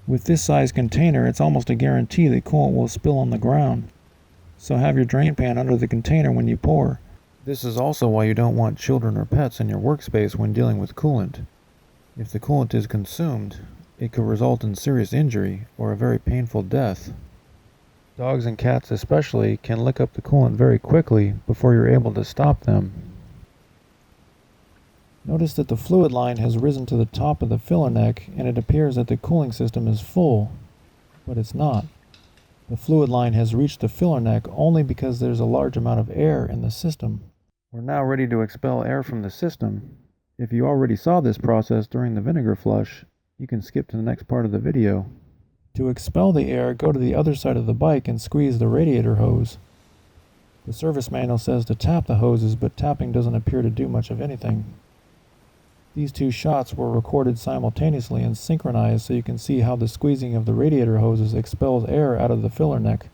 With this size container, it's almost a guarantee that coolant will spill on the ground. So have your drain pan under the container when you pour. This is also why you don't want children or pets in your workspace when dealing with coolant. If the coolant is consumed, it could result in serious injury or a very painful death. Dogs and cats especially can lick up the coolant very quickly before you're able to stop them. Notice that the fluid line has risen to the top of the filler neck and it appears that the cooling system is full, but it's not. The fluid line has reached the filler neck only because there's a large amount of air in the system. We're now ready to expel air from the system. If you already saw this process during the vinegar flush, you can skip to the next part of the video. To expel the air, go to the other side of the bike and squeeze the radiator hose. The service manual says to tap the hoses, but tapping doesn't appear to do much of anything. These two shots were recorded simultaneously and synchronized so you can see how the squeezing of the radiator hoses expels air out of the filler neck.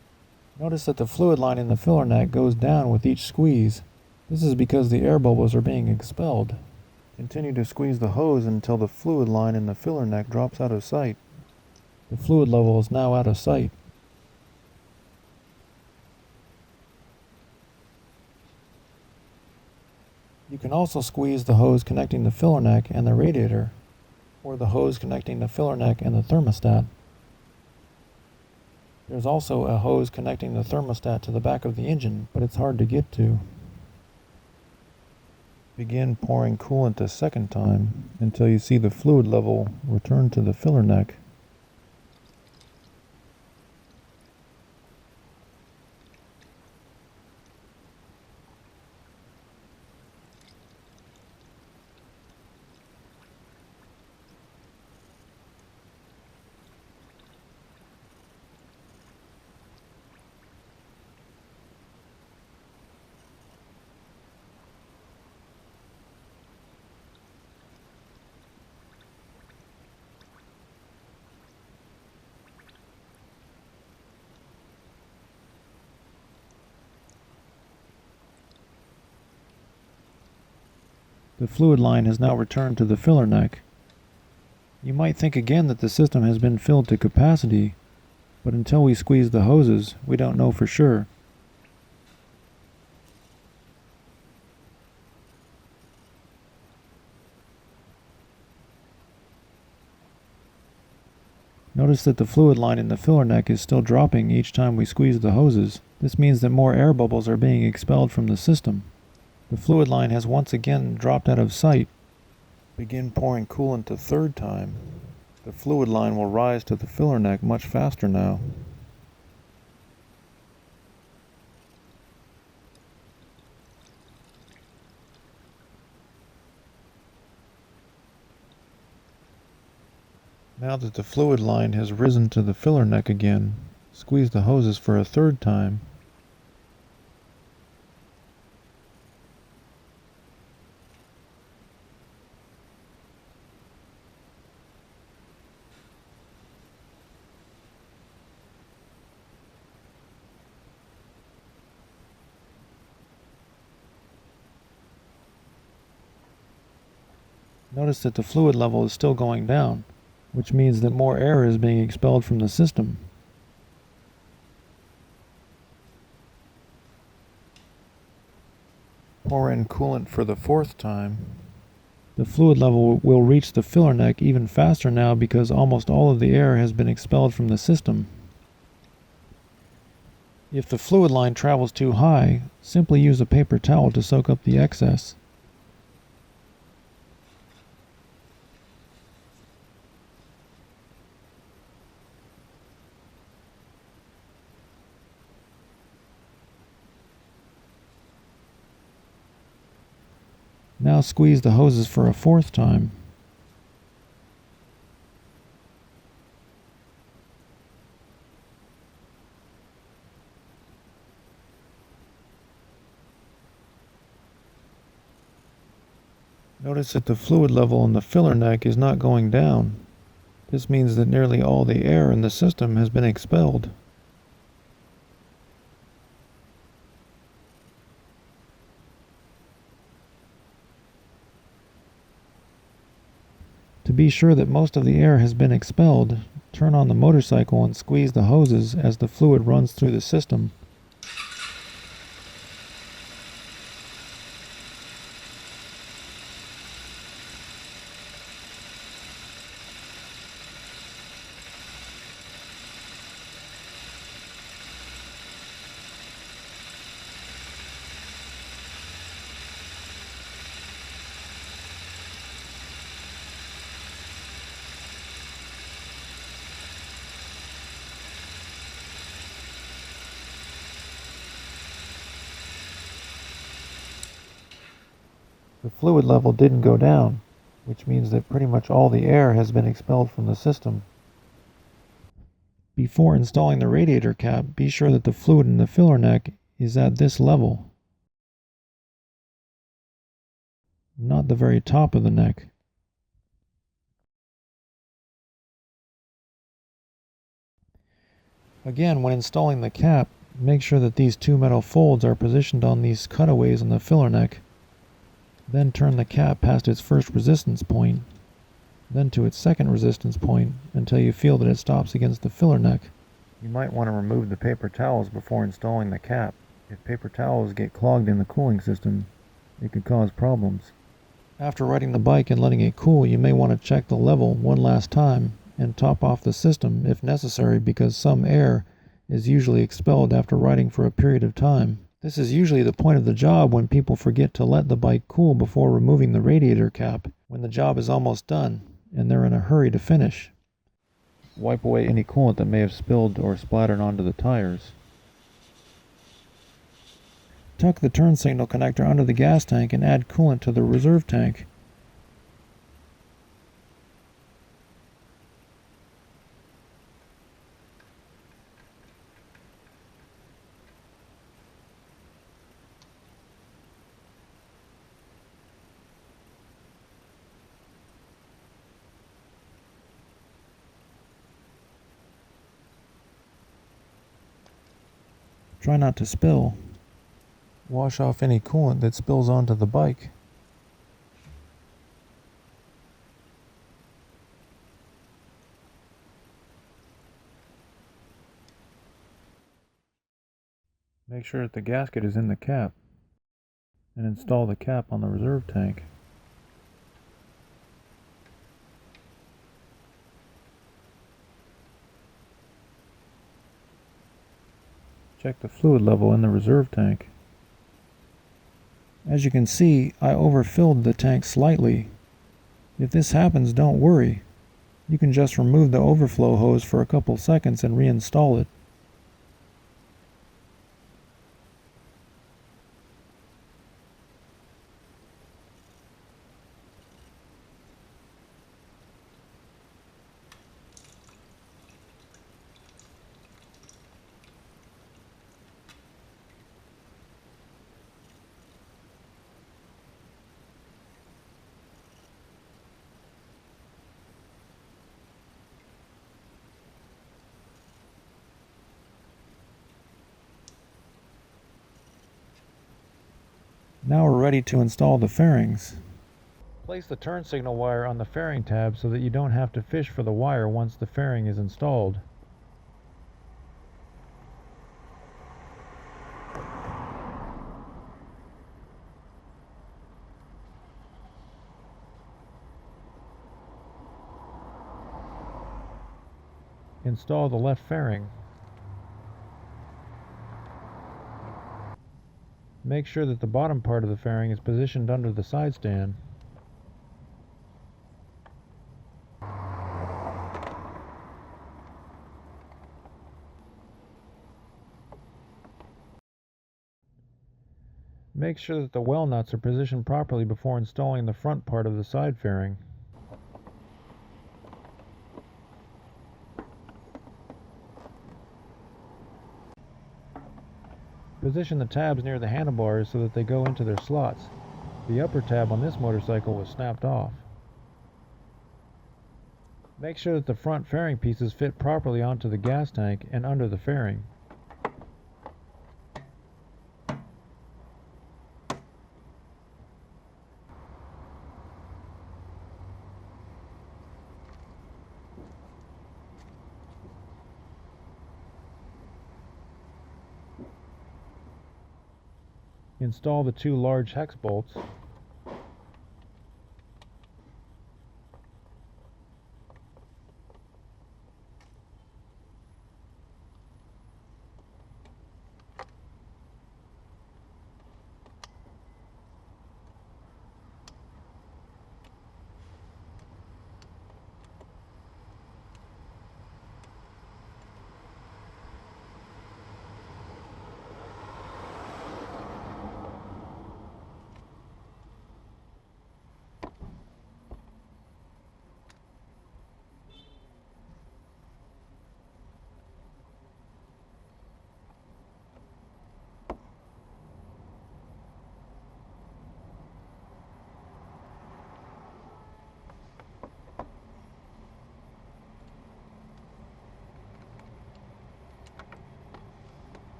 Notice that the fluid line in the filler neck goes down with each squeeze. This is because the air bubbles are being expelled. Continue to squeeze the hose until the fluid line in the filler neck drops out of sight. The fluid level is now out of sight. can also squeeze the hose connecting the filler neck and the radiator, or the hose connecting the filler neck and the thermostat. There's also a hose connecting the thermostat to the back of the engine, but it's hard to get to. Begin pouring coolant a second time until you see the fluid level return to the filler neck. The fluid line has now returned to the filler neck. You might think again that the system has been filled to capacity, but until we squeeze the hoses, we don't know for sure. Notice that the fluid line in the filler neck is still dropping each time we squeeze the hoses. This means that more air bubbles are being expelled from the system. The fluid line has once again dropped out of sight. Begin pouring coolant a third time. The fluid line will rise to the filler neck much faster now. Now that the fluid line has risen to the filler neck again, squeeze the hoses for a third time. Notice that the fluid level is still going down, which means that more air is being expelled from the system. Pour in coolant for the fourth time. The fluid level will reach the filler neck even faster now because almost all of the air has been expelled from the system. If the fluid line travels too high, simply use a paper towel to soak up the excess. Now squeeze the hoses for a fourth time. Notice that the fluid level in the filler neck is not going down. This means that nearly all the air in the system has been expelled. To be sure that most of the air has been expelled, turn on the motorcycle and squeeze the hoses as the fluid runs through the system. The fluid level didn't go down, which means that pretty much all the air has been expelled from the system. Before installing the radiator cap, be sure that the fluid in the filler neck is at this level, not the very top of the neck. Again, when installing the cap, make sure that these two metal folds are positioned on these cutaways in the filler neck. Then turn the cap past its first resistance point, then to its second resistance point until you feel that it stops against the filler neck. You might want to remove the paper towels before installing the cap. If paper towels get clogged in the cooling system, It could cause problems. After riding the bike and letting it cool, you may want to check the level one last time and top off the system if necessary, because some air is usually expelled after riding for a period of time. This is usually the point of the job when people forget to let the bike cool before removing the radiator cap, when the job is almost done and they're in a hurry to finish. Wipe away any coolant that may have spilled or splattered onto the tires. Tuck the turn signal connector under the gas tank and add coolant to the reserve tank. Try not to spill. Wash off any coolant that spills onto the bike. Make sure that the gasket is in the cap and install the cap on the reserve tank. Check the fluid level in the reserve tank. As you can see, I overfilled the tank slightly. If this happens, don't worry. You can just remove the overflow hose for a couple seconds and reinstall it. Now we're ready to install the fairings. Place the turn signal wire on the fairing tab so that you don't have to fish for the wire once the fairing is installed. Install the left fairing. Make sure that the bottom part of the fairing is positioned under the side stand. Make sure that the well nuts are positioned properly before installing the front part of the side fairing. Position the tabs near the handlebars so that they go into their slots. The upper tab on this motorcycle was snapped off. Make sure that the front fairing pieces fit properly onto the gas tank and under the fairing. Install the two large hex bolts.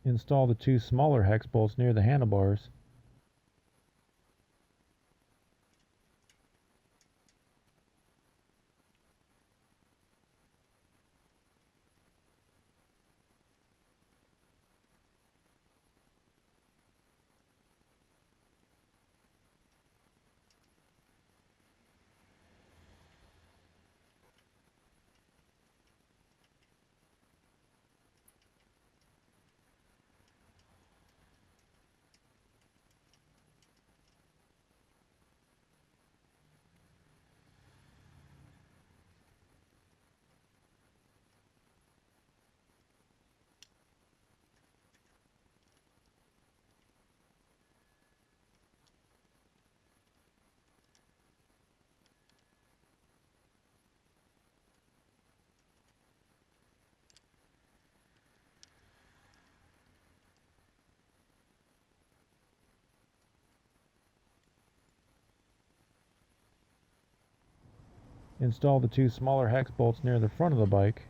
Install the 2 smaller hex bolts near the handlebars. Install the 2 smaller hex bolts near the front of the bike.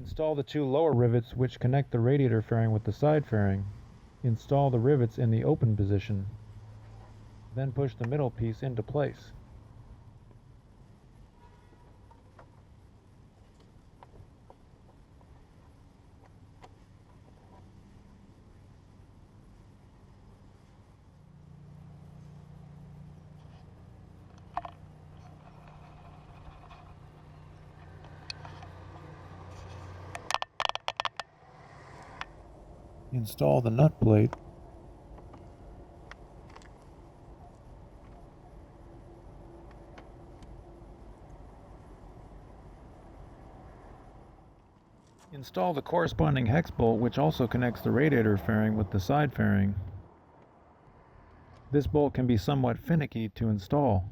Install the 2 lower rivets which connect the radiator fairing with the side fairing. Install the rivets in the open position. Then push the middle piece into place. Install the nut plate. Install the corresponding hex bolt which also connects the radiator fairing with the side fairing. This bolt can be somewhat finicky to install.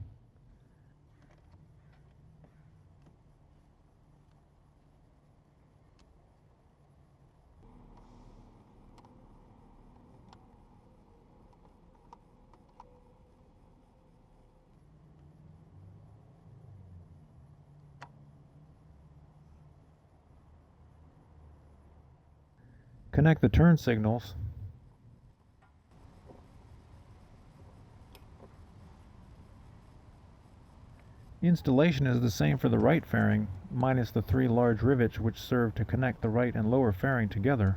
Connect the turn signals. Installation is the same for the right fairing, minus the 3 large rivets which serve to connect the right and lower fairing together.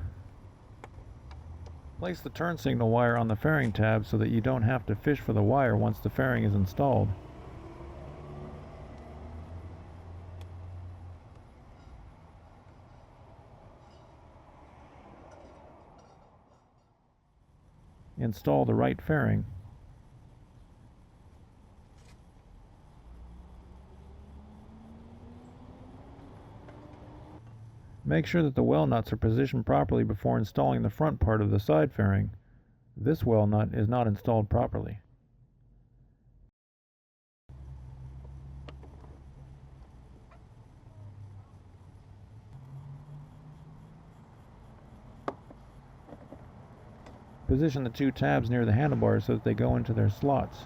Place the turn signal wire on the fairing tab so that you don't have to fish for the wire once the fairing is installed. Install the right fairing. Make sure that the well nuts are positioned properly before installing the front part of the side fairing. This well nut is not installed properly. Position the 2 tabs near the handlebars so that they go into their slots.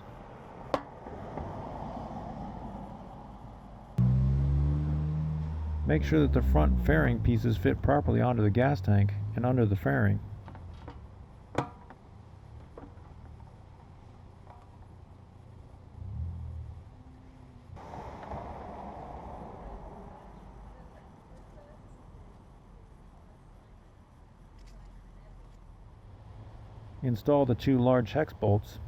Make sure that the front fairing pieces fit properly onto the gas tank and under the fairing. Install the 2 large hex bolts.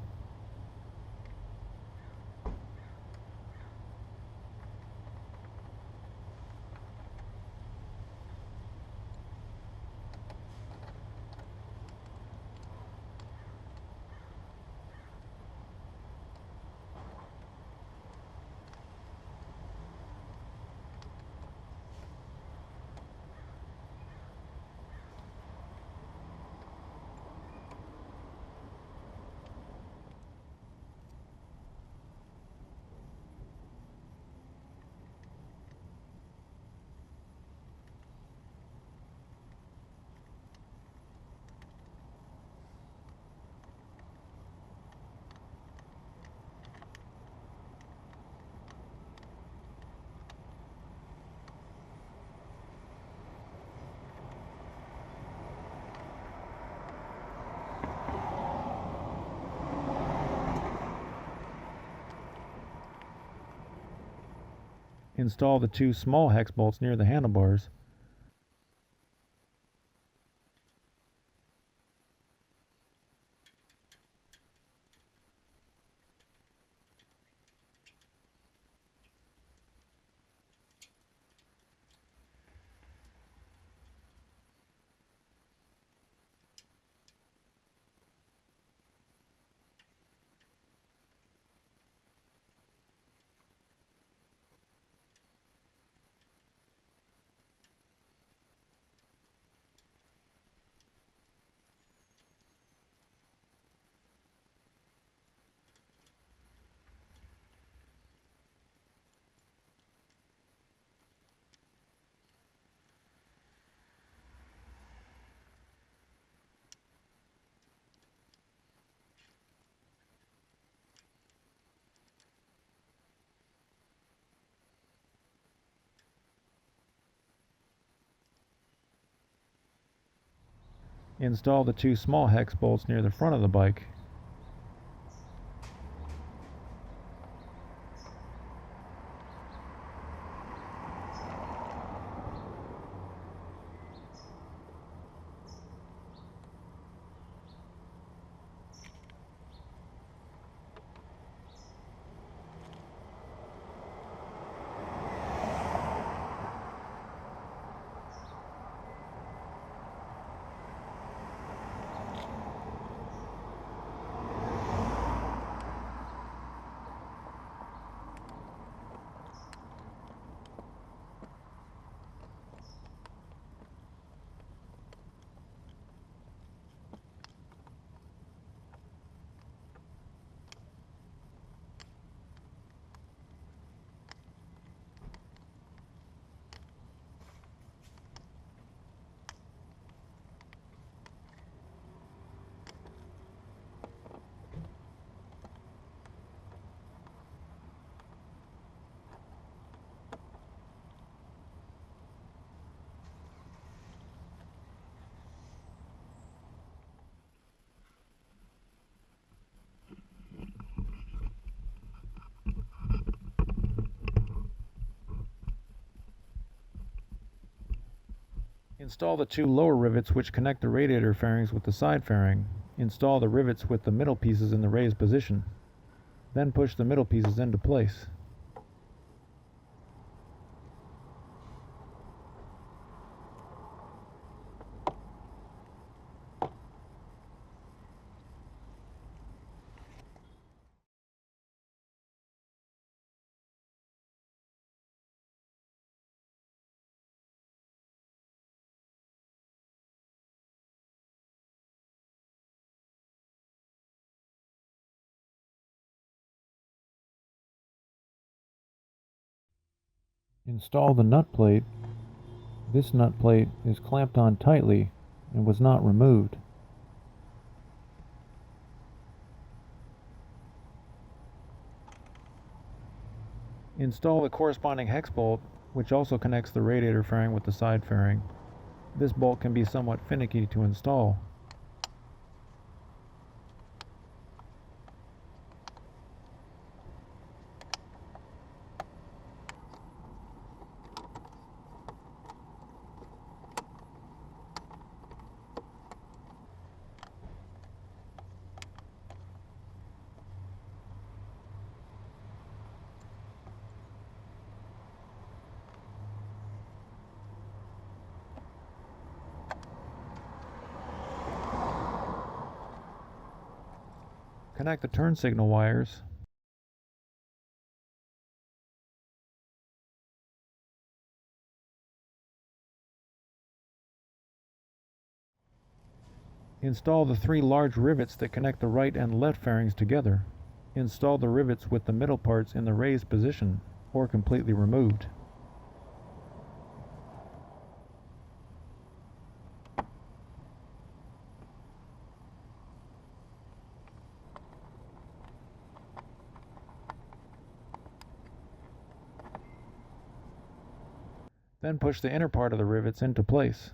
Install the 2 small hex bolts near the handlebars. Install the 2 small hex bolts near the front of the bike. Install the 2 lower rivets which connect the radiator fairings with the side fairing. Install the rivets with the middle pieces in the raised position. Then push the middle pieces into place. Install the nut plate. This nut plate is clamped on tightly and was not removed. Install the corresponding hex bolt which also connects the radiator fairing with the side fairing. This bolt can be somewhat finicky to install. Connect the turn signal wires. Install the 3 large rivets that connect the right and left fairings together. Install the rivets with the middle parts in the raised position, or completely removed. Then push the inner part of the rivets into place.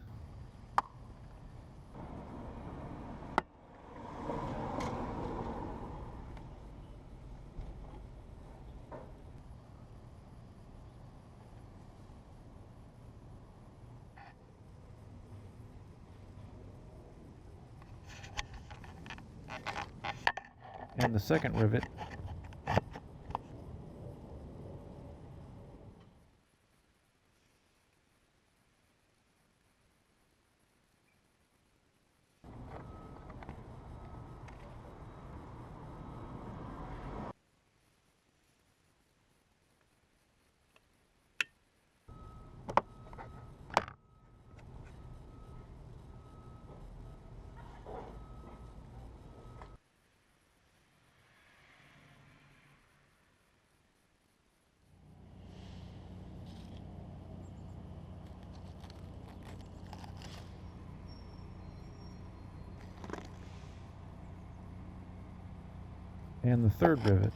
And the second rivet. And the third rivet.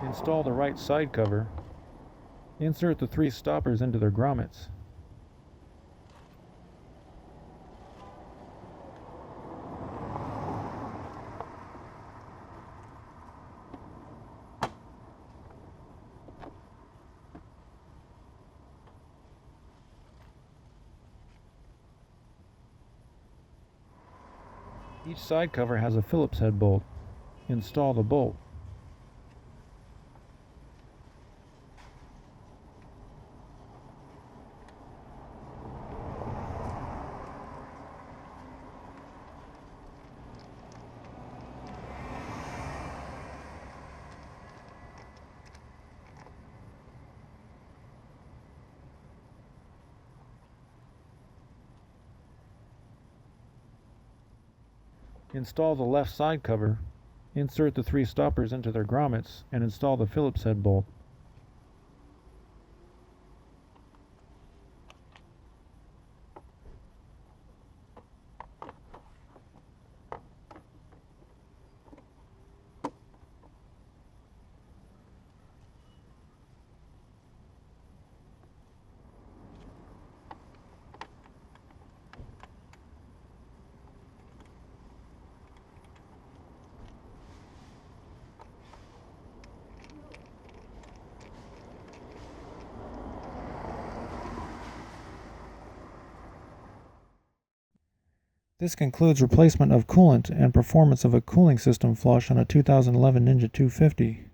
Install the right side cover. Insert the 3 stoppers into their grommets. Each side cover has a Phillips head bolt. Install the bolt. Install the left side cover, insert the 3 stoppers into their grommets, and install the Phillips head bolt. This concludes replacement of coolant and performance of a cooling system flush on a 2011 Ninja 250.